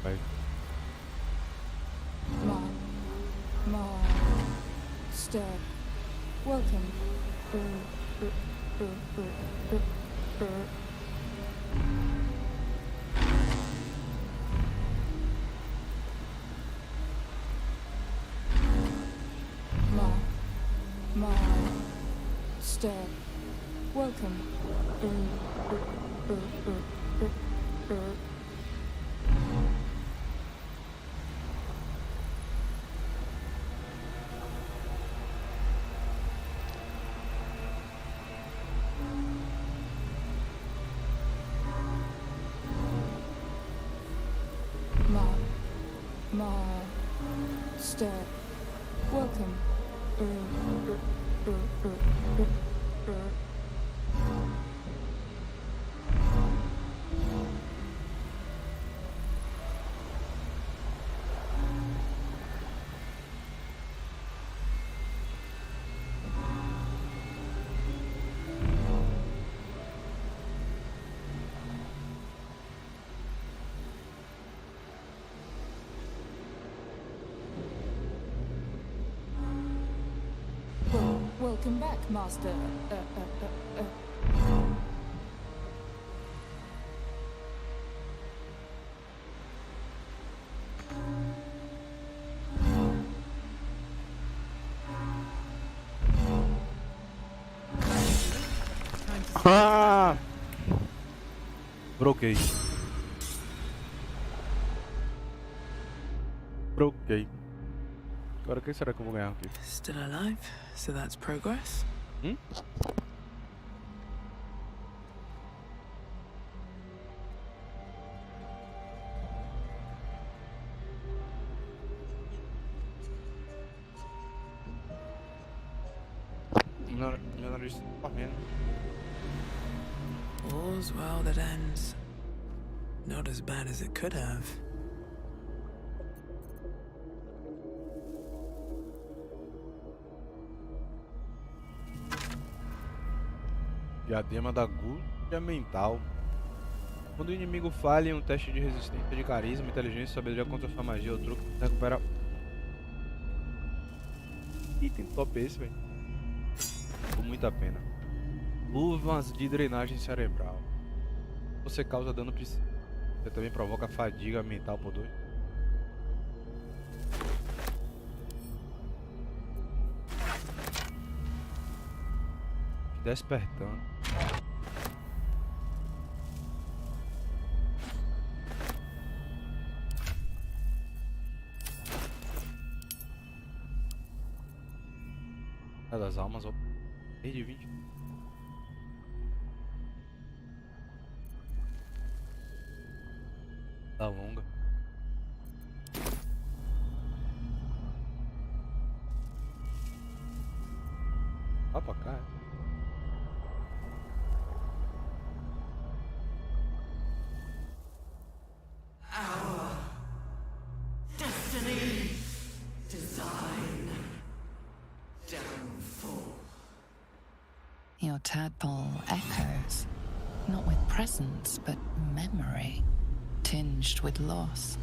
Vai. Master, welcome. Master, welcome. Master, welcome. Welcome back, Master. Ah! Broquei. Broquei. Agora o que será que eu vou ganhar aqui? Still alive, so that's progress. Meu nariz tá correndo. All's well that ends. Not as bad as it could have. Diadema da Gúrdia Mental. Quando o inimigo falha em um teste de resistência de carisma, inteligência, sabedoria contra sua magia ou truque, você recupera. Item top esse, velho. Com muita pena. Luvas de drenagem cerebral. Você causa dano psíquico. Você também provoca fadiga mental por 2. Despertando. É das almas, ó. Perdi 20. Da longa. Vai pra cá, é? Your tadpole echoes, not with presence, but memory, tinged with loss.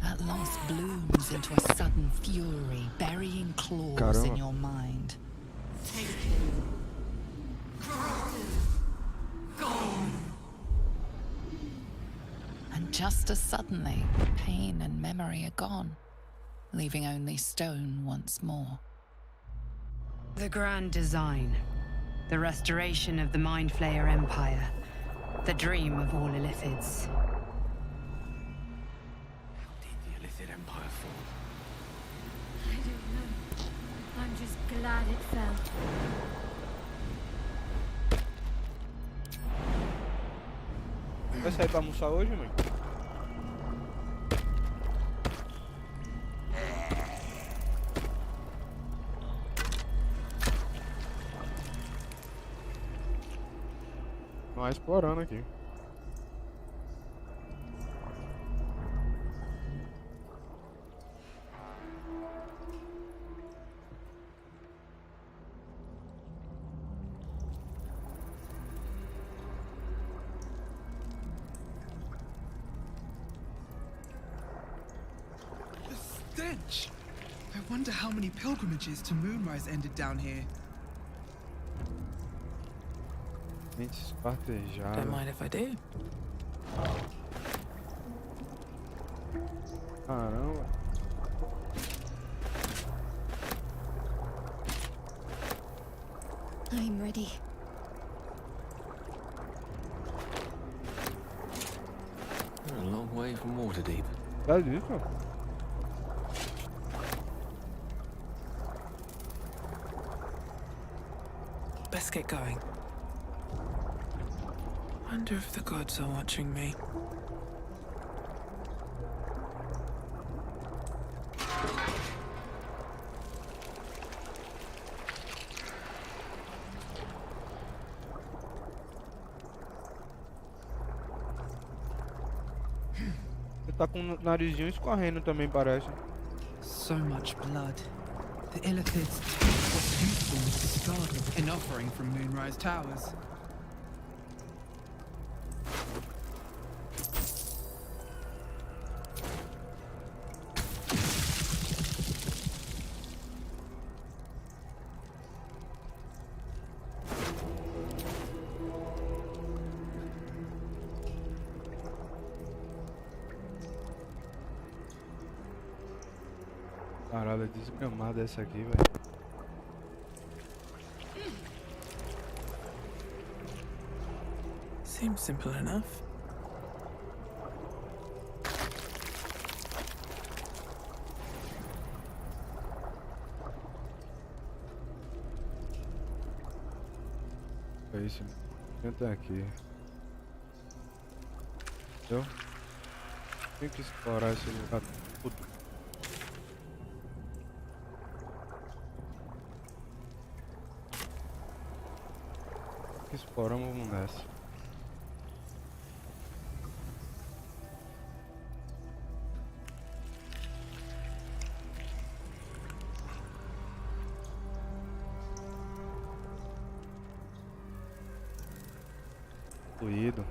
That loss blooms into a sudden fury, burying claws Caramba. in your mind. And just as suddenly, pain and memory are gone, leaving only stone once more. The grand design. The restoration of the Mind Flayer Empire. The dream of all Illithids. How did the Illithid Empire fall? I don't know. I'm just glad it fell. Vai sair pra almoçar hoje, mãe? Nós explorando aqui. The stench! I wonder how many pilgrimages to Moonrise ended down here. Mentes partejadas. Don't mind if I do. Caramba. I'm ready. We're a long way from Waterdeep. É isso? Best get going. Wonder if the gods are watching me. Você tá com o narizinho escorrendo também, parece. So much blood. The Illithids took what's useful was discarded in offering from Moonrise Towers. Caralho, é desgramada essa aqui, velho. Seems simple enough. É isso. Tenta aqui. Entendeu? Tem que explorar esse lugar tudo. Exploramos, vamos nessa. Fluido.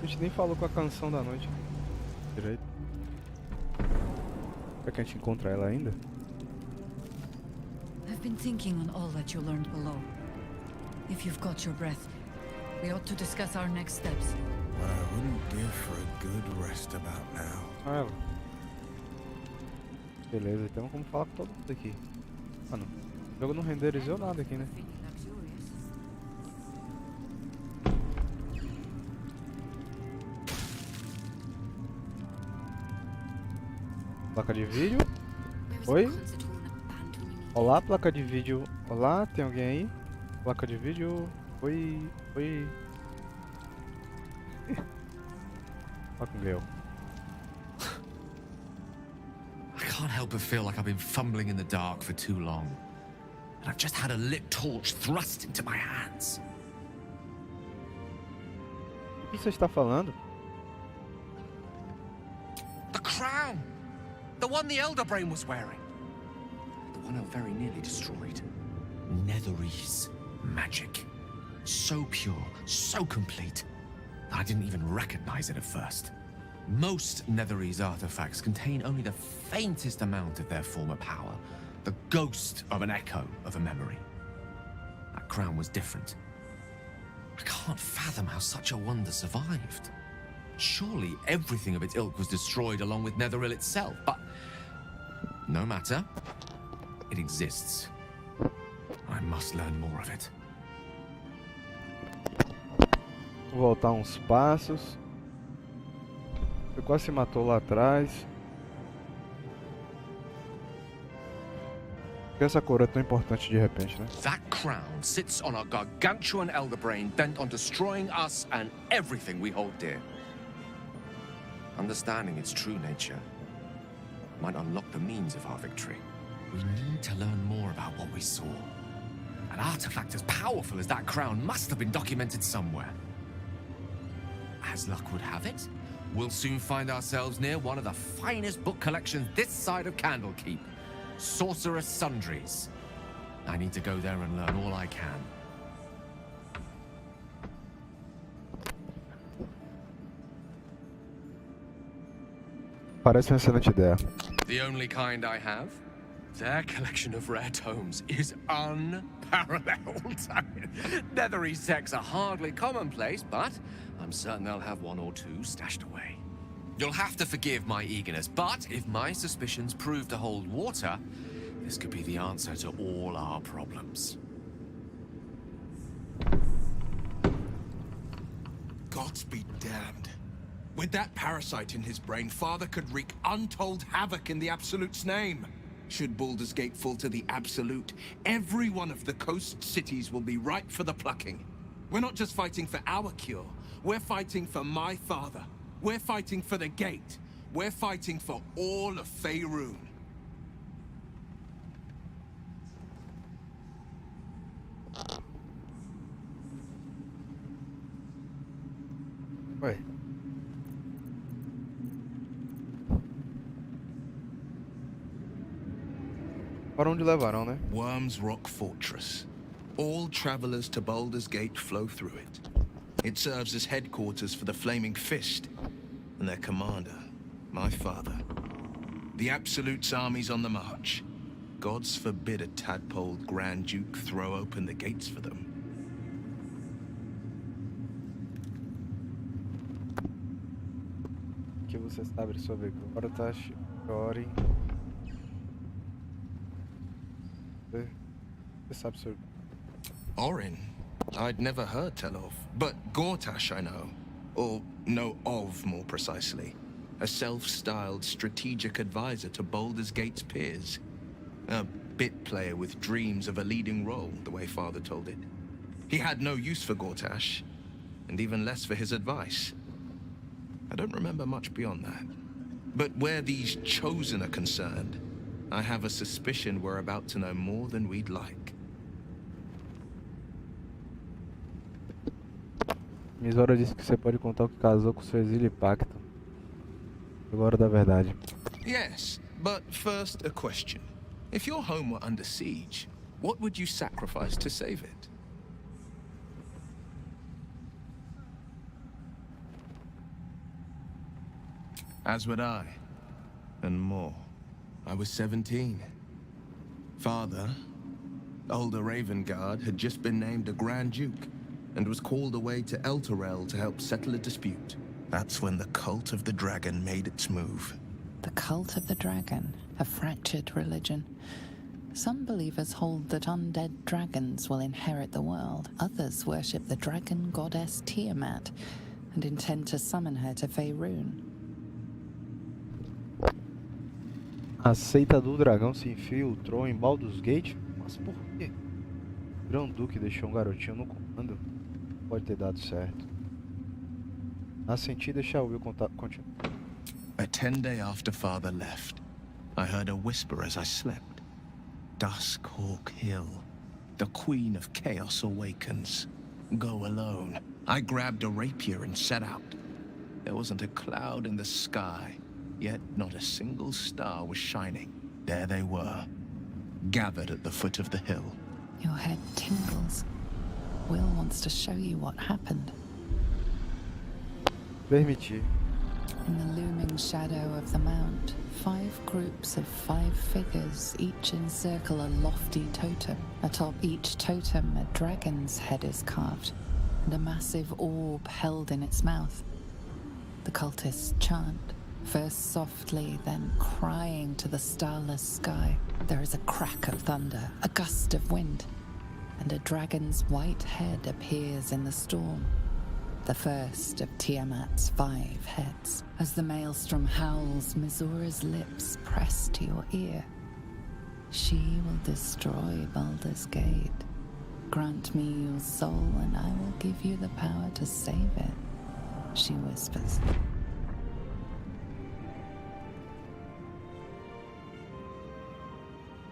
A gente nem falou com a canção da noite direito. Será que a gente encontra ela ainda? I've been thinking on all that you learned below. If you've got your breath, we ought to discuss our next steps. What I wouldn't give for a good rest about now. Ah, ela. Beleza, então vamos falar com todo mundo aqui. Mano, o jogo não renderizou nada aqui, né? Placa de vídeo. Oi? Olá, placa de vídeo. Olá, tem alguém aí? Placa de vídeo. Oi. Oi. Olha com o Gale. I can't help but feel like I've been fumbling in the dark for too long. And I've just had a lit torch thrust into my hands. O que você está falando? The crown! The one the Elder Brain was wearing. The one I very nearly destroyed. Netherese magic. So pure, so complete, that I didn't even recognize it at first. Most Netherese artifacts contain only the faintest amount of their former power, the ghost of an echo of a memory. That crown was different. I can't fathom how such a wonder survived. Surely everything of its ilk was destroyed along with Netheril itself, but no matter. It exists. I must learn more of it. Vou voltar uns passos. Você quase se matou lá atrás. Por que essa cor é tão importante de repente, né? That crown sits on a gargantuan elder brain bent on destroying us and everything we hold dear. Understanding its true nature might unlock the means of our victory. We need to learn more about what we saw. An artifact as powerful as that crown must have been documented somewhere. As luck would have it, we'll soon find ourselves near one of the finest book collections this side of Candlekeep, Sorcerous Sundries. I need to go there and learn all I can. Parece uma excelente ideia. The only kind I have? Their collection of rare tomes is unparalleled. I mean, Netherese texts are hardly commonplace, but I'm certain they'll have one or two stashed away. You'll have to forgive my eagerness, but if my suspicions prove to hold water, this could be the answer to all our problems. Gods be damned. With that parasite in his brain, Father could wreak untold havoc in the Absolute's name. Should Baldur's Gate fall to the Absolute, every one of the coast cities will be ripe for the plucking. We're not just fighting for our cure, we're fighting for my father. We're fighting for the Gate. We're fighting for all of Faerun. Ué. Para onde levaram, né? Worm's Rock Fortress. All travelers to Baldur's Gate flow through it. It serves as headquarters for the Flaming Fist and their commander, my father. The Absolute's army's on the march. Gods forbid a tadpoled Grand Duke throw open the gates for them. O que você sabe sobre Gortash, Thorin? Você sabe sobre... Orin? I'd never heard tell of, but Gortash I know. Or know of, more precisely. A self-styled strategic advisor to Baldur's Gate's peers. A bit player with dreams of a leading role, the way Father told it. He had no use for Gortash, and even less for his advice. I don't remember much beyond that. But where these Chosen are concerned, I have a suspicion we're about to know more than we'd like. Misora disse que você pode contar o que casou com seu exílio e pacto. Agora da verdade. Yes, but first a question. If your home were under siege, what would you sacrifice to save it? As would I, and more. I was 17. Father, older Ravengard, had just been named a Grand Duke, and was called away to Elturel to help settle a dispute. That's when the Cult of the Dragon made its move. The Cult of the Dragon, a fractured religion. Some believers hold that undead dragons will inherit the world. Others worship the dragon goddess Tiamat and intend to summon her to Faerun. A seita do dragão se infiltrou em Baldur's Gate? Mas por quê? O Grão-Duque deixou um garotinho no comando. Pode ter dado certo. Assenti deixar o Will contar. Continua. A 10-day after Father left, I heard a whisper as I slept. Duskhawk Hill. The Queen of Chaos awakens. Go alone. I grabbed a rapier and set out. There wasn't a cloud in the sky, yet not a single star was shining. There they were, gathered at the foot of the hill. Your head tingles. Will wants to show you what happened. Permitir. In the looming shadow of the mount, 5 groups of 5 figures each encircle a lofty totem. Atop each totem, a dragon's head is carved, and a massive orb held in its mouth. The cultists chant, first softly, then crying to the starless sky. There is a crack of thunder, a gust of wind, and a dragon's white head appears in the storm. The first of Tiamat's 5 heads. As the maelstrom howls, Mizora's lips press to your ear. She will destroy Baldur's Gate. Grant me your soul and I will give you the power to save it, she whispers.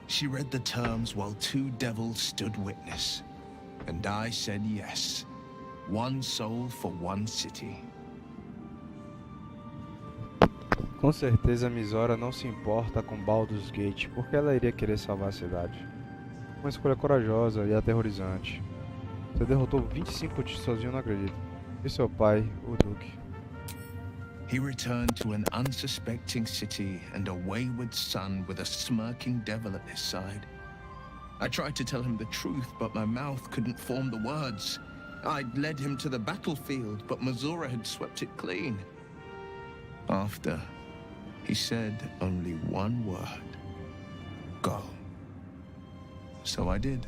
She read the terms while 2 devils stood witness, and I said yes. 1 soul for 1 city. Com certeza Misora não se importa com Baldur's Gate, porque ela iria querer salvar a cidade. Uma escolha corajosa e aterrorizante. Você derrotou 25 sozinho, não acredito. E seu pai, o Duque? He returned to an unsuspecting city and a wayward son with a smirking devil at his side. I tried to tell him the truth, but my mouth couldn't form the words. I'd led him to the battlefield, but Mizora had swept it clean. After, he said only 1 word. Go. So I did.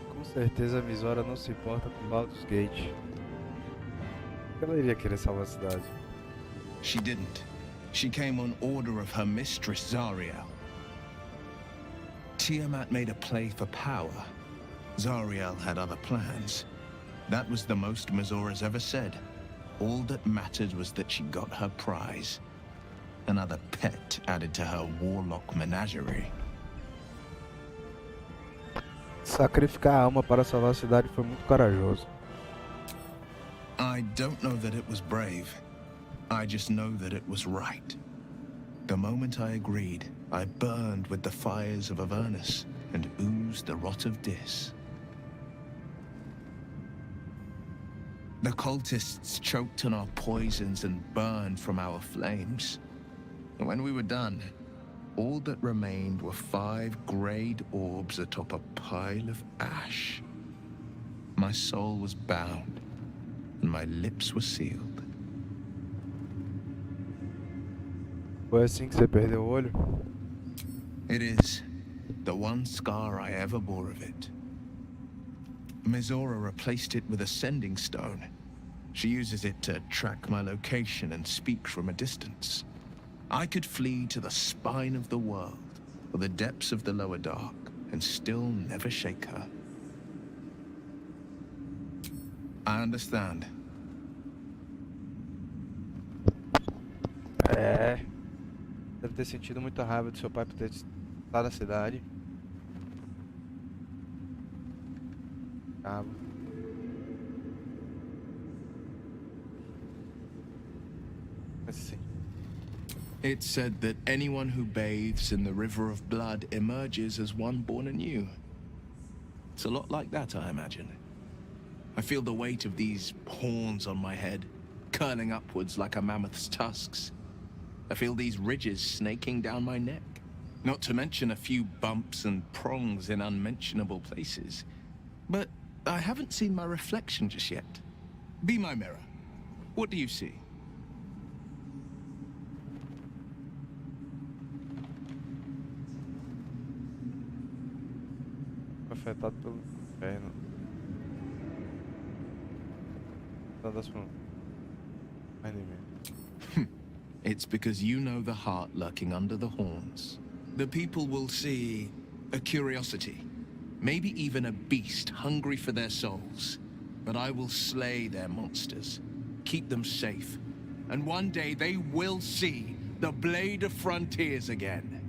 Com certeza a Misora não se importa com Baldur's Gate. Ela iria querer salvar a cidade. She didn't. She came on order of her mistress, Zariel. Tiamat made a play for power. Zariel had other plans. That was the most Mizora's ever said. All that mattered was that she got her prize. Another pet added to her warlock menagerie. Sacrificar a alma para salvar a cidade foi muito corajoso. I don't know that it was brave. I just know that it was right. The moment I agreed, I burned with the fires of Avernus and oozed the rot of Dis. The cultists choked on our poisons and burned from our flames. And when we were done, all that remained were 5 greyed orbs atop a pile of ash. My soul was bound, and my lips were sealed. Foi assim que você perdeu o olho? It is the one scar I ever bore of it. Mizora replaced it with a sending stone. She uses it to track my location and speak from a distance. I could flee to the spine of the world, or the depths of the lower dark, and still never shake her. I understand. Deve ter sentido muita raiva do seu pai por ter estado na cidade. Cabo. Let's see. It's said that anyone who bathes in the river of blood emerges as one born anew. It's a lot like that, I imagine. I feel the weight of these horns on my head, curling upwards like a mammoth's tusks. I feel these ridges snaking down my neck. Not to mention a few bumps and prongs in unmentionable places. But I haven't seen my reflection just yet. Be my mirror. What do you see? Afetado pelo inferno. Todas from anime. It's because you know the heart lurking under the horns. The people will see a curiosity, maybe even a beast hungry for their souls. But I will slay their monsters, keep them safe, and one day they will see the Blade of Frontiers again.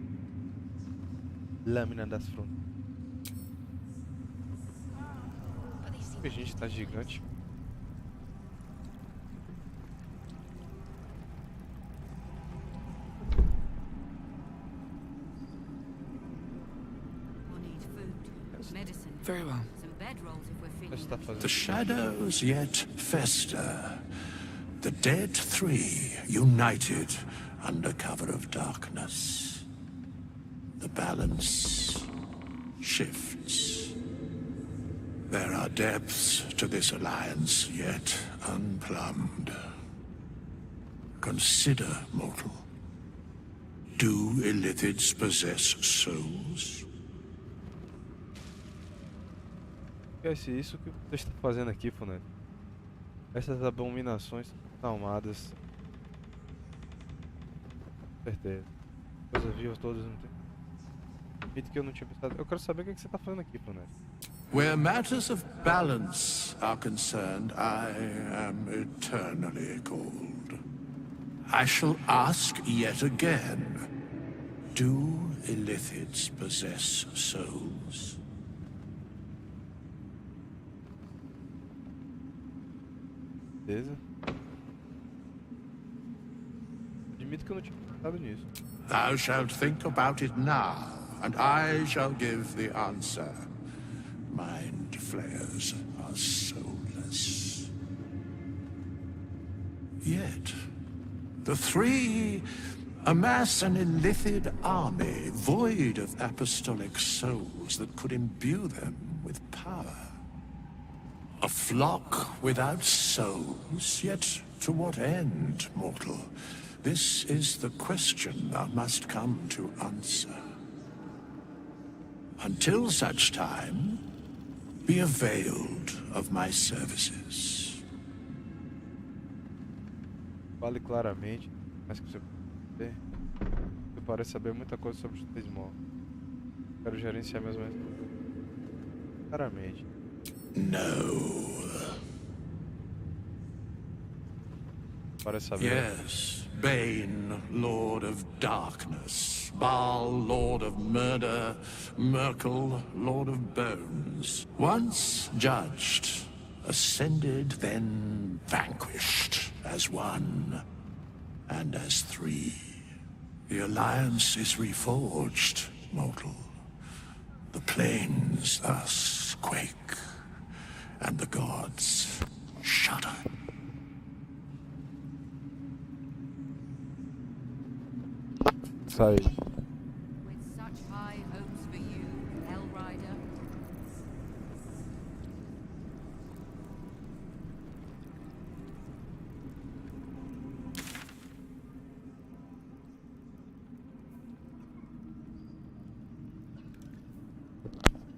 Lâmina das fronteiras. A gente tá gigante. Very well. The shadows yet fester. The dead three united under cover of darkness. The balance shifts. There are depths to this alliance yet unplumbed. Consider, mortal. Do illithids possess souls? Esquece isso que você está fazendo aqui, Funel. Essas abominações traumadas. Certeza. Coisas vivas todas não tem. Jeito que eu não tinha pensado. Eu quero saber o que você está fazendo aqui, Funel. Where matters of balance are concerned, I am eternally cold. I shall ask yet again, do illithids possess souls? Beleza. Admito que eu não tinha pensado nisso. Thou shalt think about it now, and I shall give the answer. Mind flayers are soulless. Yet, the three amass an illithid army void of apostolic souls that could imbue them with power. A flock without souls, yet to what end, mortal? This is the question thou must come to answer. Until such time, be availed of my services. Fale claramente, mas que você parece saber muita coisa sobre o Tismol. Quero gerenciar minhas mãos. Claramente. No. Parece saber. Yes, Bane, Lord of Darkness. Baal, Lord of Murder. Merkel, Lord of Bones. Once judged, ascended, then vanquished as one and as three. The alliance is reforged, mortal. The plains thus quake, and the gods shudder. Sai. With such high hopes for you, Hellrider.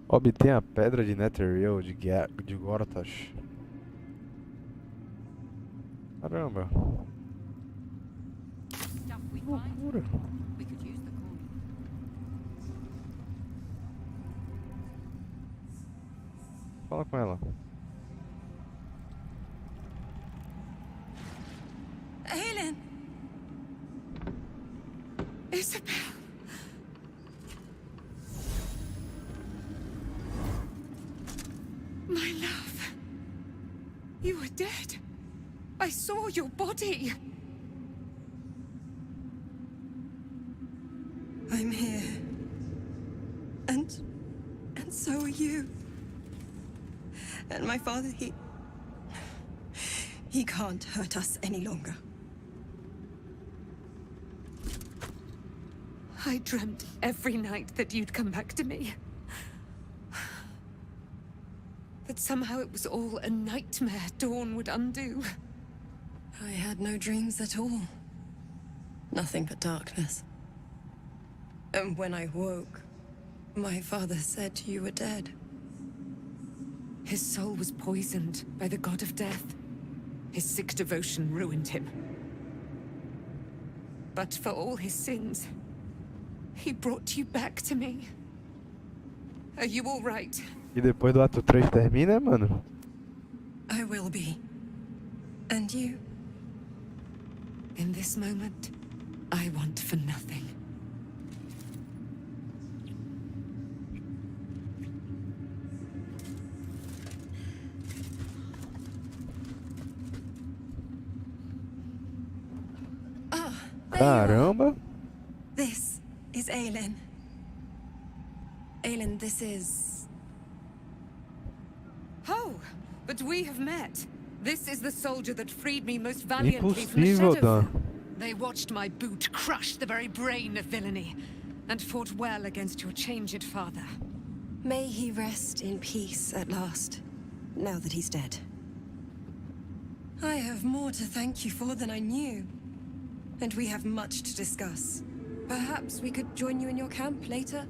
Obtém a pedra de Netherreal de Gortash. Caramba. Que loucura. Fala com ela. Helen! Isabel! My love. You were dead. I saw your body. I'm here. And so are you. And my father, he can't hurt us any longer. I dreamt every night that you'd come back to me. That somehow it was all a nightmare Dawn would undo. I had no dreams at all. Nothing but darkness. And when I woke, my father said you were dead. His soul was poisoned by the god of death. His sick devotion ruined him. But for all his sins, he brought you back to me. Are you all right? E depois do ato 3 termina, mano? I will be. And you? In this moment, I want for nothing. Caramba! This is Aelin. Aelin, this is... Oh, but we have met. This is the soldier that freed me most valiantly from the Impossível, shadows. Dan. They watched my boot crush the very brain of villainy, and fought well against your changed father. May he rest in peace at last, now that he's dead. I have more to thank you for than I knew. And we have much to discuss. Perhaps we could join you in your camp later?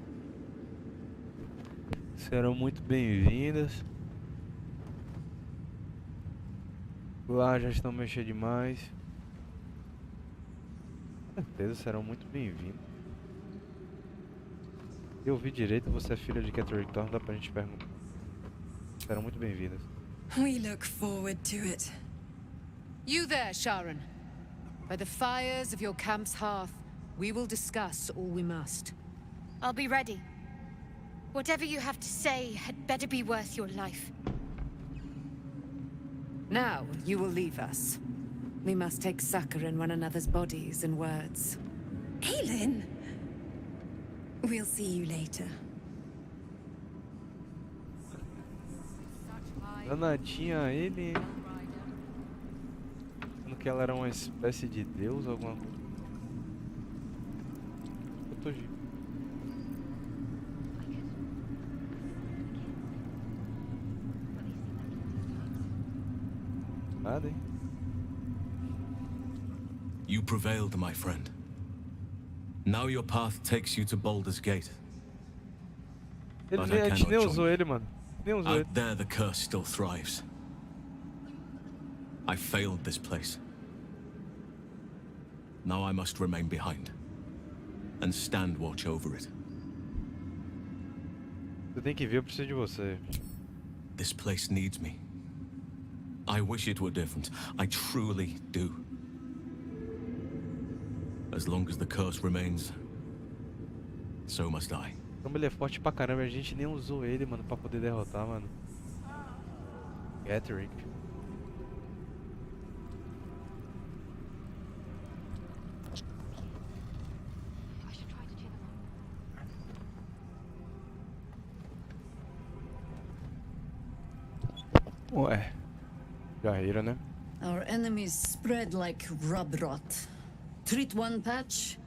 Serão muito bem-vindas. Lá já estão mexendo demais. Com certeza serão muito bem-vindos. Eu ouvi direito, você é filha de Ketheric Thorm, dá pra gente perguntar. Serão muito bem-vindas. We look forward to it. You there, Sharon. By the fires of your camp's hearth, we will discuss all we must. I'll be ready. Whatever you have to say had better be worth your life. Now, you will leave us. We must take succor in one another's bodies and words. Aelin! We'll see you later. Danadinha ele. Achando que ela era uma espécie de deus, alguma coisa. Eu tô giro. Nada, hein? You prevailed, my friend. Now your path takes you to Baldur's Gate. A gente nem usou ele, mano. Nem usou ele. Out there, the curse still thrives. I failed this place. Now I must remain behind and stand watch over it. Você tem que vir, eu preciso de você. This place needs me. I wish it were different. I truly do. As long as the curse remains, so must I. Como ele é forte pra caramba, a gente nem usou ele, mano, pra poder derrotar, mano. Ketheric. Ué. Guerreira, né? Our enemies spread like rub rot. Treat one patch,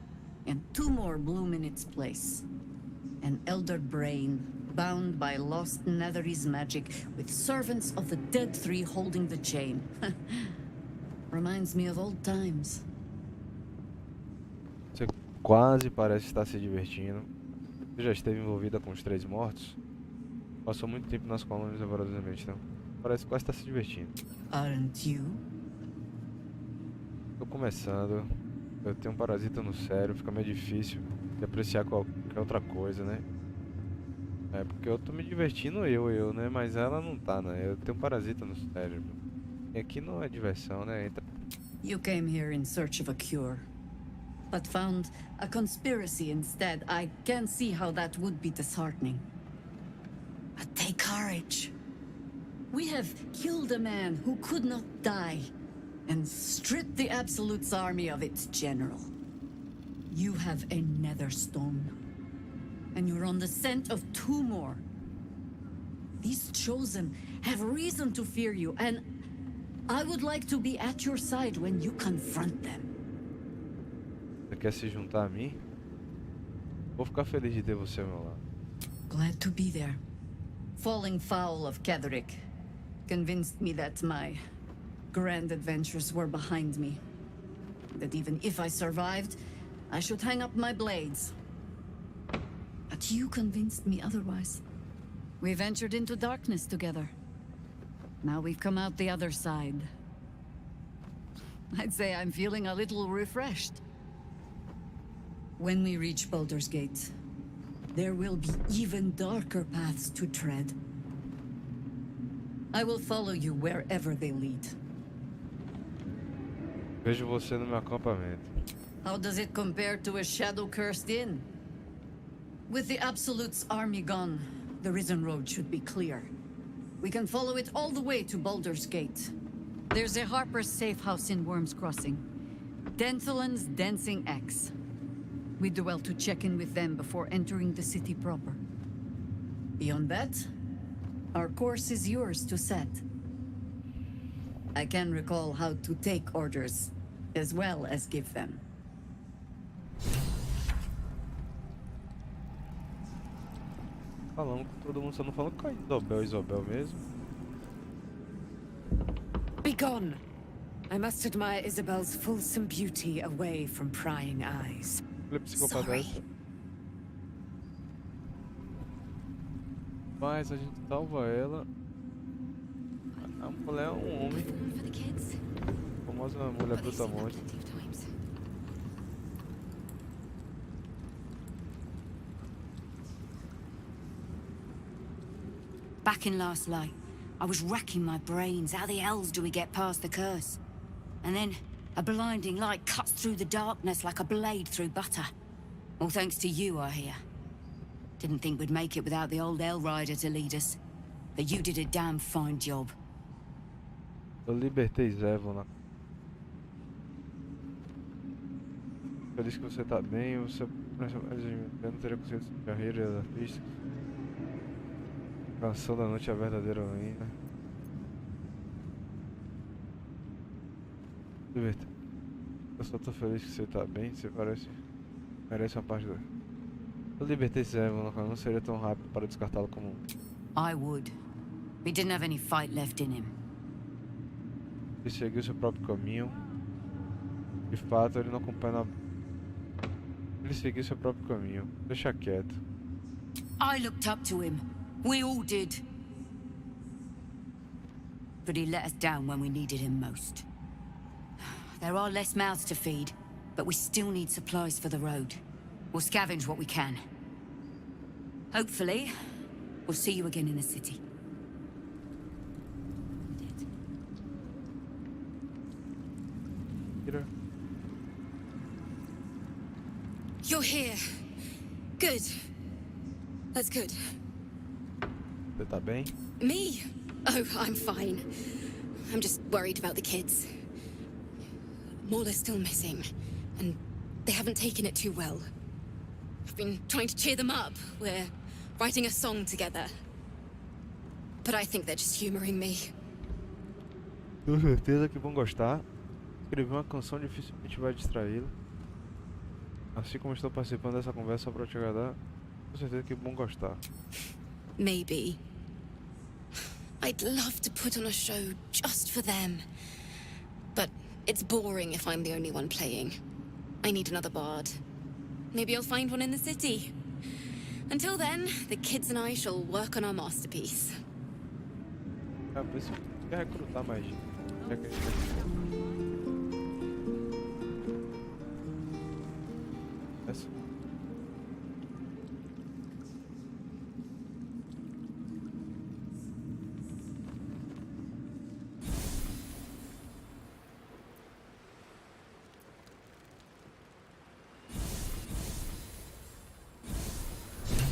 and two more bloom in its place. An elder brain, bound by lost Netherese magic, with servants of the dead three holding the chain. Reminds me of old times. Você quase parece estar se divertindo. Você já esteve envolvida com os 3 mortos? Passou muito tempo nas colônias amorosamente, não? Parece quase estar se divertindo. Aren't you? Tô começando. Eu tenho um parasita no cérebro, fica meio difícil de apreciar qualquer outra coisa, né? É porque eu tô me divertindo né? Mas ela não tá, né? Eu tenho um parasita no cérebro. E aqui não é diversão, né? Então... You came here in search of a cure, but found a conspiracy instead. I can see how that would be disheartening. But take courage. We have killed a man who could not die and stripped the Absolute's army of its general. You have a nether stone, and you're on the scent of 2 more. These chosen have reason to fear you, and I would like to be at your side when you confront them. Você quer se juntar a mim? Vou ficar feliz de ter você ao meu lado. Glad to be there. Falling foul of Ketheric convinced me that my grand adventures were behind me. That even if I survived, I should hang up my blades. But you convinced me otherwise. We ventured into darkness together. Now we've come out the other side. I'd say I'm feeling a little refreshed. When we reach Baldur's Gate, there will be even darker paths to tread. I will follow you wherever they lead. Vejo você no meu acampamento. How does it compare to a shadow-cursed inn? With the Absolute's army gone, the Risen Road should be clear. We can follow it all the way to Baldur's Gate. There's a Harper's safe house in Worm's Crossing. Denthalen's Dancing Axe. We do well to check in with them before entering the city proper. Beyond that, our course is yours to set. I can recall how to take orders, as well as give them. Falando com todo mundo, só não falando com a Isobel mesmo. Be gone! I must admire Isabel's fulsome beauty away from prying eyes. Ele é psicopata. Mas a gente salva ela. A mulher é um homem. A famosa mulher brutamonte. Back in last light, I was racking my brains. How the hells do we get past the curse? And then a blinding light cuts through the darkness like a blade through butter. All thanks to you, I hear. Didn't think we'd make it without the old Hell Rider to lead us. But you did a damn fine job. Eu libertei Zevon. Feliz que você tá bem. Você não teria conseguido sua carreira da artista. Canção da noite, a verdadeira heroína. Liberta. Eu só tô feliz que você tá bem. Você merece uma parte da... Eu libertei Zevon, não seria tão rápido para descartá-lo como... I would. He didn't have any fight left in him. Ele seguiu seu próprio caminho. De fato, ele não acompanha... Ele seguiu seu próprio caminho. Deixa quieto. I looked up to him. We all did. But he let us down when we needed him most. There are less mouths to feed, but we still need supplies for the road. We'll scavenge what we can. Hopefully, we'll see you again in the city. You're here. Good. That's good. Você tá bem? Me? Oh, I'm fine. I'm just worried about the kids. Maula's still missing, and they haven't taken it too well. I've been trying to cheer them up. We're writing a song together. But I think they're just humoring me. Tenho certeza que vão gostar. Escrever uma canção dificilmente vai distraí-lo. Assim como estou participando dessa conversa só para te agradar, tenho certeza que vão gostar. Maybe. I'd love to put on a show just for them. But it's boring if I'm the only one playing. I need another bard. Maybe I'll find one in the city. Until then, the kids and I shall work on our masterpiece. Ah, por isso quer recrutar mais gente. Já que a gente... Essa.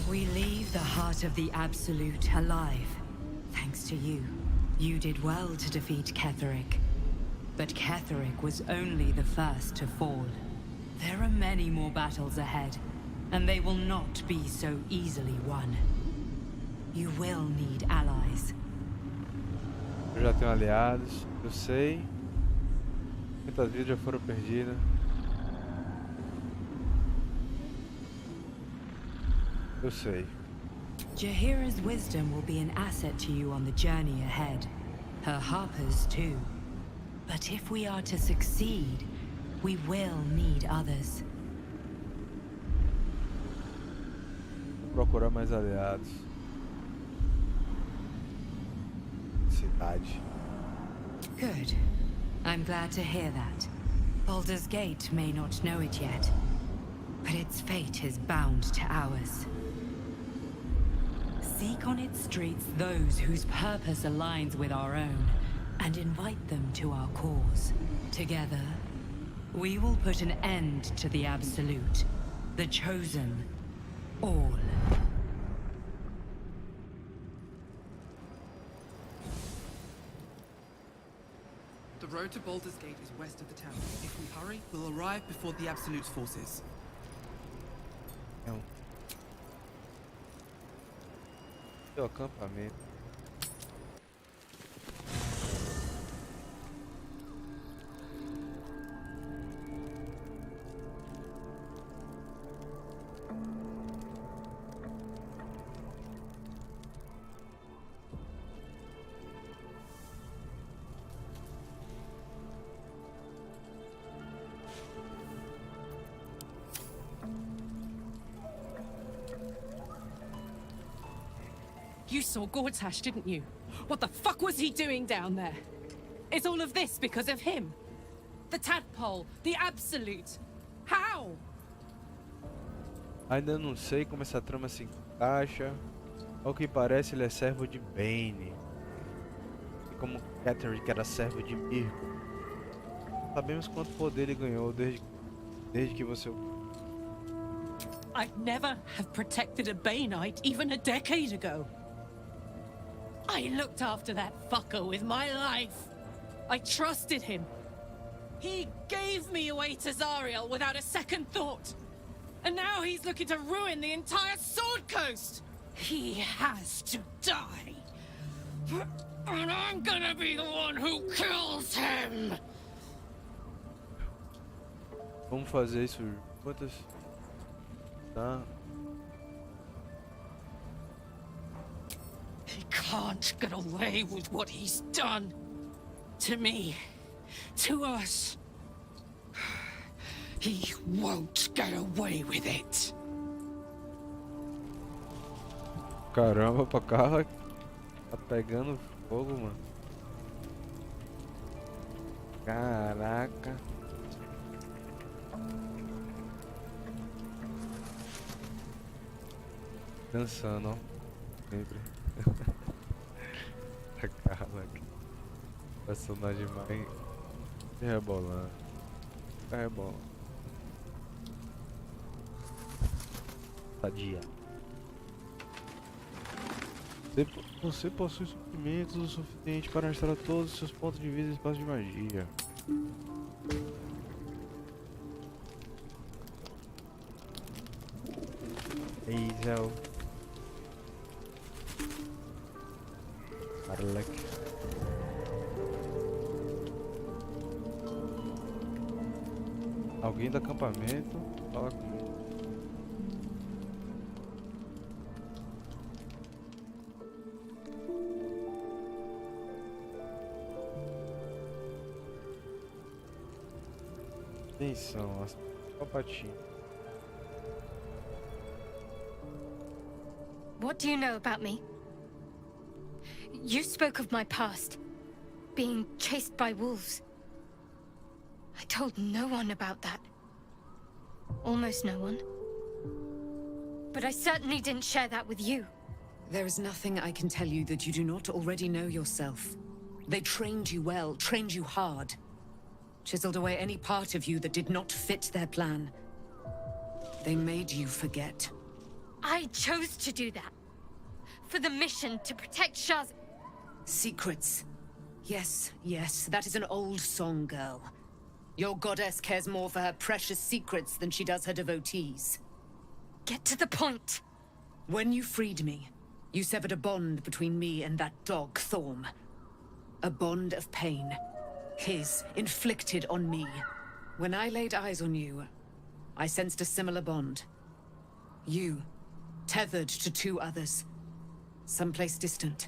We leave the heart of the Absolute alive, thanks to you. You did well to defeat Ketheric. But Ketheric was only the first to fall. There are many more battles ahead, and they will not be so easily won. You will need allies. Eu já tenho aliados, eu sei. Muitas vidas já foram perdidas. Eu sei. Jaheira's wisdom will be an asset to you on the journey ahead. Her harpers too. But if we are to succeed, we will need others. Vou procurar mais aliados. Cidade. Good. I'm glad to hear that. Baldur's Gate may not know it yet, but its fate is bound to ours. Seek on its streets those whose purpose aligns with our own, and invite them to our cause. Together, we will put an end to the Absolute, the Chosen, all. The road to Baldur's Gate is west of the town. If we hurry, we'll arrive before the Absolute's forces. Não. Seu acampamento. You saw Gortash, didn't you? What the fuck was he doing down there? Is all of this because of him? The tadpole, the Absolute. How? Ainda não sei como essa trama se encaixa. Ao que parece, ele é servo de Bane. E como Ketheric era servo de Mirko, sabemos quanto poder ele ganhou desde que você... I'd never have protected a Baneite even a decade ago. I looked after that fucker with my life. I trusted him. He gave me away to Zariel without a second thought. And now he's looking to ruin the entire Sword Coast. He has to die. And I'm gonna be the one who kills him. Vamos fazer isso quantas? Tá. He can't get away with what he's done. To me. To us. He won't get away with it. Caramba, pra carro tá pegando fogo, mano. Caraca. Dançando, ó. Sempre. Caraca. Personagem mais rebolando. Rebolando. Sadia. Você possui suprimentos o suficiente para restaurar todos os seus pontos de vida e espaços de magia. Hazel. Arlek. Alguém do acampamento fala comigo. Quem são as papatinhas? What do you know about me? You spoke of my past, being chased by wolves. I told no one about that. Almost no one. But I certainly didn't share that with you. There is nothing I can tell you that you do not already know yourself. They trained you well, trained you hard. Chiseled away any part of you that did not fit their plan. They made you forget. I chose to do that. For the mission to protect Shaz. Secrets. Yes, yes, that is an old song, girl. Your goddess cares more for her precious secrets than she does her devotees. Get to the point. When you freed me, you severed a bond between me and that dog, Thorm. A bond of pain. His, inflicted on me. When I laid eyes on you, I sensed a similar bond. You, tethered to two others. Someplace distant.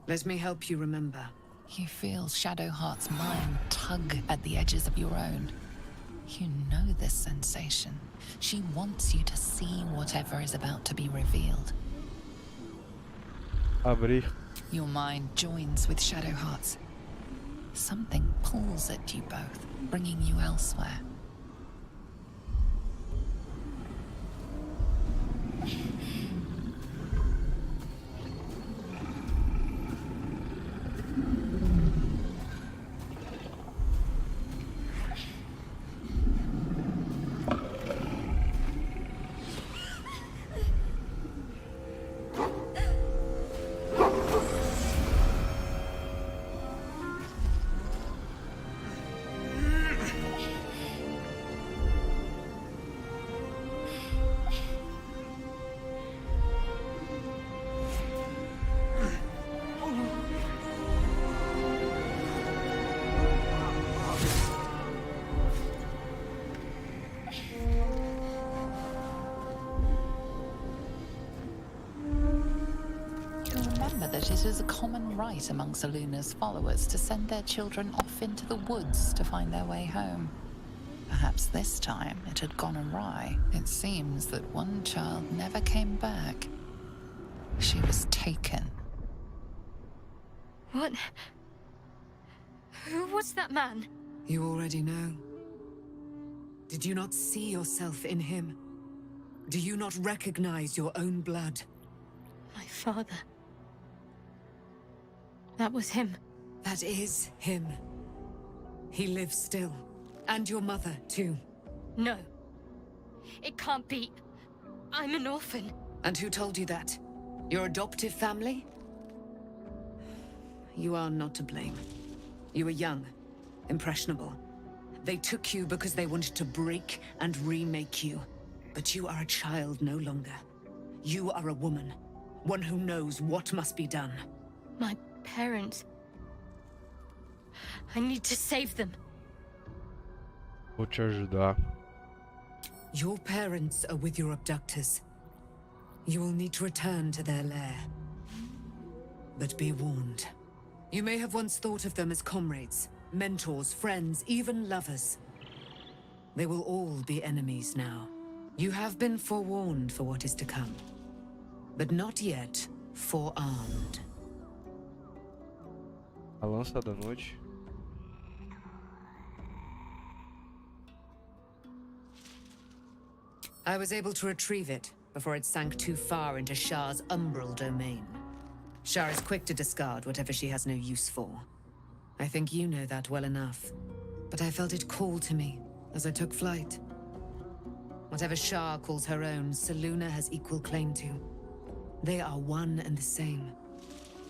Let me help you remember. You feel Shadowheart's mind tug at the edges of your own. You know this sensation. She wants you to see whatever is about to be revealed. Abrir. Your mind joins with Shadowheart's. Something pulls at you both, bringing you elsewhere. That it is a common rite among Seluna's followers to send their children off into the woods to find their way home. Perhaps this time it had gone awry. It seems that one child never came back. She was taken. What? Who was that man? You already know. Did you not see yourself in him? Do you not recognize your own blood? My father. That was him. That is him. He lives still. And your mother, too. No. It can't be. I'm an orphan. And who told you that? Your adoptive family? You are not to blame. You were young, impressionable. They took you because they wanted to break and remake you. But you are a child no longer. You are a woman. One who knows what must be done. My parents. I need to save them. Vou te ajudar. Your parents are with your abductors. You will need to return to their lair. But be warned. You may have once thought of them as comrades, mentors, friends, even lovers. They will all be enemies now. You have been forewarned for what is to come, but not yet forearmed. A lança da noite. I was able to retrieve it before it sank too far into Shah's umbral domain. Shah is quick to discard whatever she has no use for. I think you know that well enough. But I felt it call to me as I took flight. Whatever Shah calls her own, Selûne has equal claim to. They are one and the same.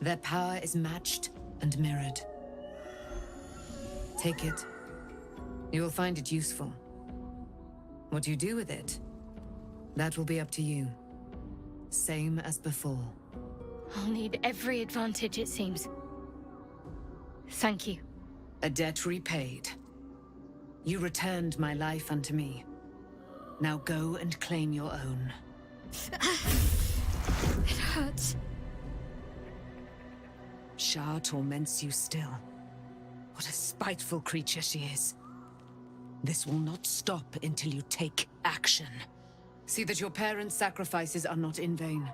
Their power is matched and mirrored. Take it. You will find it useful. What you do with it, that will be up to you. Same as before. I'll need every advantage, it seems. Thank you. A debt repaid. You returned my life unto me. Now go and claim your own. It hurts. Shah torments you still. What a spiteful creature she is. This will not stop until you take action. See that your parents' sacrifices are not in vain.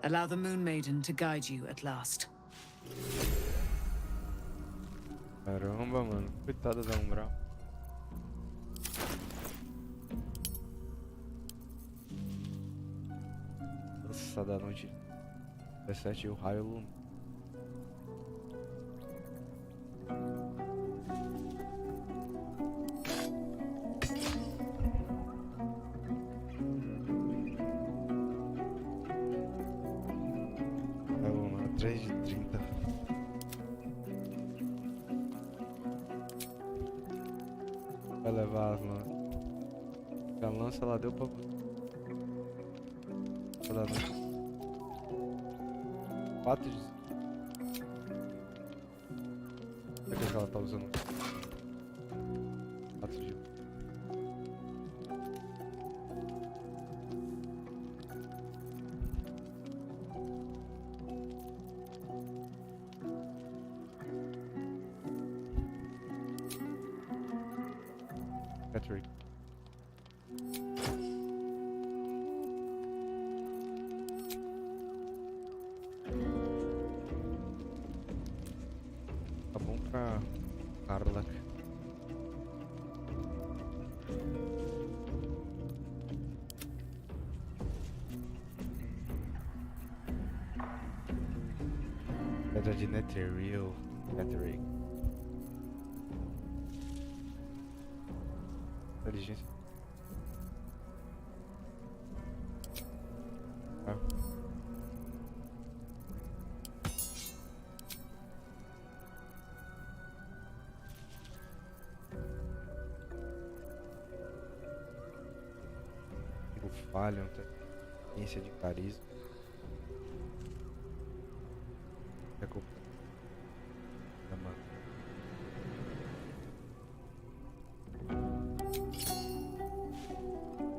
Allow the Moon Maiden to guide you at last. Caramba, mano. Coitada da Umbral. Lança da noite 17 e o raio lunar. 3 de 30. Vai levar as lanças. A lança ela deu pra você. Ela deu 4 de... O que ela tá usando? 4 de... Ketheric. Tá bom pra Carla. Pedra de Netheril, Ketheric. Inteligência. Ah. O falho, tendência de carisma. É culpa.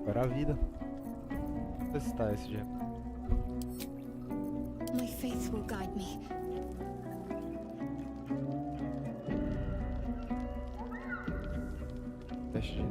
Para a vida. Testar esse dia. My faith will guide me. Teste de...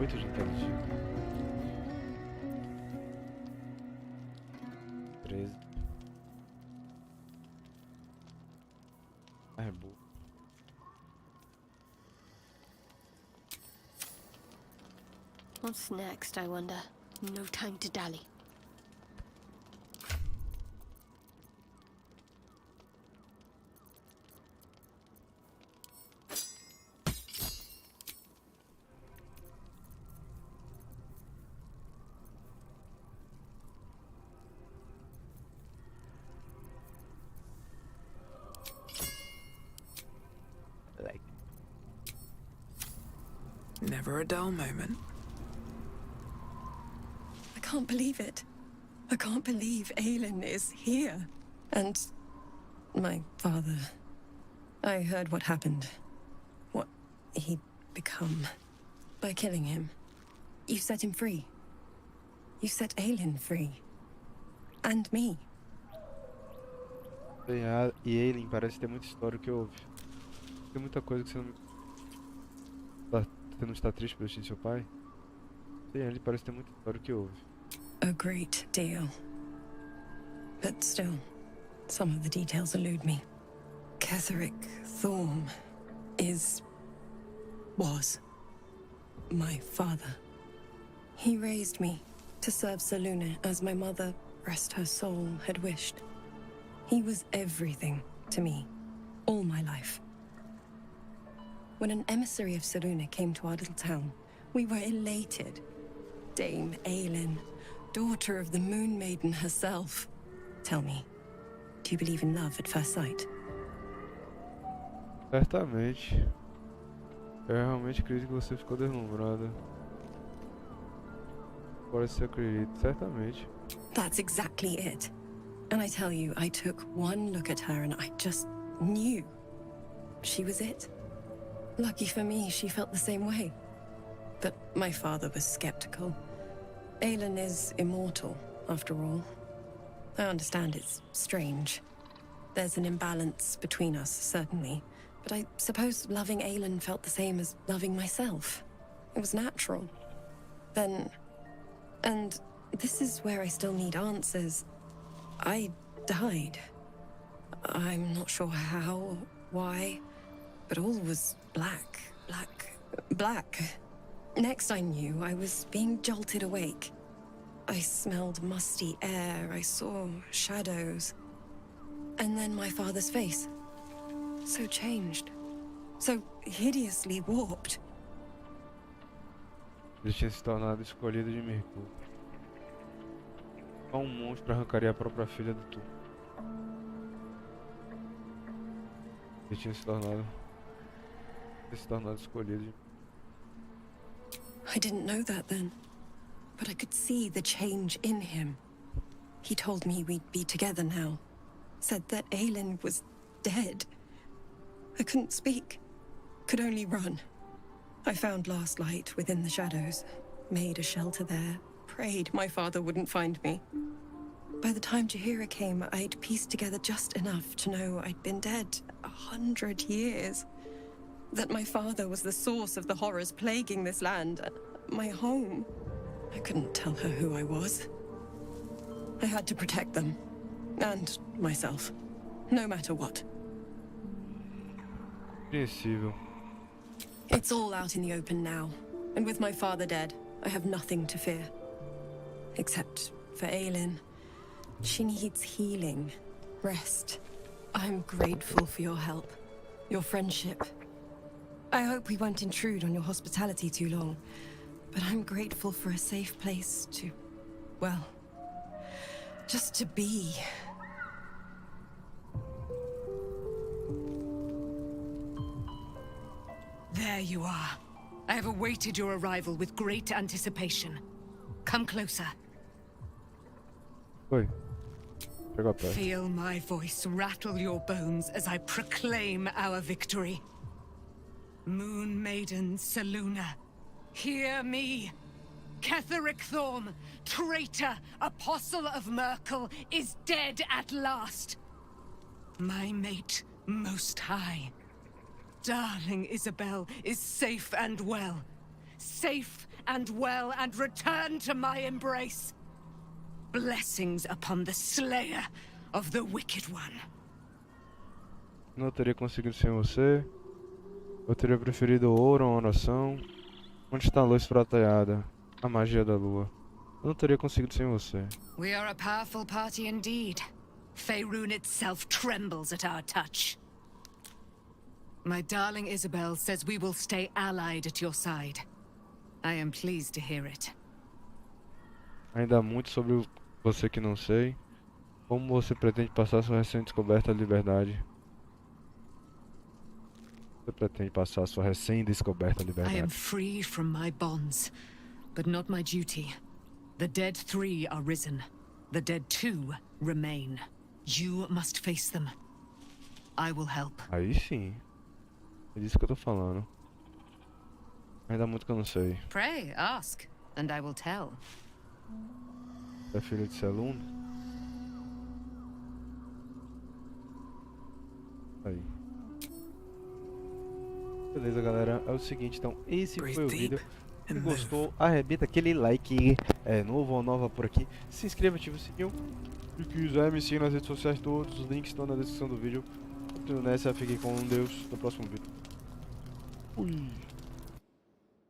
De inteligência. 13. É boa. What's next, I wonder? No time to dally. Never a dull moment. I can't believe it. I can't believe Aelin is here. And my father. I heard what happened. What he'd become. By killing him. You set him free. You set Aelin free. And me. E Aelin parece ter muita história que houve. Tem muita coisa que você não... Você não está triste pelo destino de seu pai? Sim, ele parece ter muita história que houve. A great deal. But still, some of the details elude me. Ketheric Thorm was my father. He raised me to serve Selûne as my mother, rest her soul, had wished. He was everything to me, all my life. When an emissary of Selûne came to our little town, we were elated. Dame Aelin, daughter of the Moon Maiden herself. Tell me, do you believe in love at first sight? Certamente. Eu realmente acredito que você ficou deslumbrada. Parece que acredito, certamente. That's exactly it. And I tell you, I took one look at her and I just knew she was it. Lucky for me, she felt the same way. But my father was skeptical. Aelin is immortal, after all. I understand it's strange. There's an imbalance between us, certainly. But I suppose loving Aelin felt the same as loving myself. It was natural. Then... And this is where I still need answers. I died. I'm not sure how, why, but all was black. Next I knew, I was being jolted awake. I smelled musty air, I saw shadows. And then my father's face. So changed. So hideously warped. Ele tinha se tornado escolhido de Mercúrio. Só monstro arrancaria a própria filha do túmulo. Ele tinha se tornado escolhido de... I didn't know that then, but I could see the change in him. He told me we'd be together now. Said that Aelin was dead. I couldn't speak, could only run. I found last light within the shadows, made a shelter there, prayed my father wouldn't find me. By the time Jaheira came, I'd pieced together just enough to know I'd been dead 100 years. That my father was the source of the horrors plaguing this land, my home. I couldn't tell her who I was. I had to protect them, and myself, no matter what. Compreensível. It's all out in the open now, and with my father dead, I have nothing to fear. Except for Aelin. She needs healing, rest. I'm grateful for your help, your friendship. I hope we won't intrude on your hospitality too long, but I'm grateful for a safe place to, well, just to be. There you are. I have awaited your arrival with great anticipation. Come closer. Oi. Chega perto. Feel my voice rattle your bones as I proclaim our victory. Moon Maiden Selûne, hear me. Ketheric Thorm, traitor, apostle of Merkel, is dead at last. My mate, Most High. Darling Isabel is safe and well. Safe and well and returned to my embrace. Blessings upon the slayer of the wicked one. Não teria conseguido sem você. Eu teria preferido ouro a uma oração. Onde está a luz prateada? A magia da lua. Eu não teria conseguido sem você. We are a powerful party indeed. Faerûn itself trembles at our touch. My darling Isabel says we will stay allied at your side. I am pleased to hear it. Ainda há muito sobre você que não sei. Como você pretende passar sua recém-descoberta liberdade? Você pretende passar sua recém-descoberta liberdade? I am free from my bonds, but not my duty. The dead 3 are risen. The dead 2 remain. You must face them. I will help. Aí sim. É disso que eu tô falando. Ainda há muito que eu não sei. Pray, ask, and I will tell. É filho de Selûne? Aí. Beleza, galera. É o seguinte, então, esse foi o vídeo. Se gostou, arrebenta aquele like. É novo ou nova por aqui. Se inscreva, ative o sininho. Se quiser, me siga nas redes sociais todos. Os links estão na descrição do vídeo. Continuem nessa, fiquem com Deus. No próximo vídeo. Fui.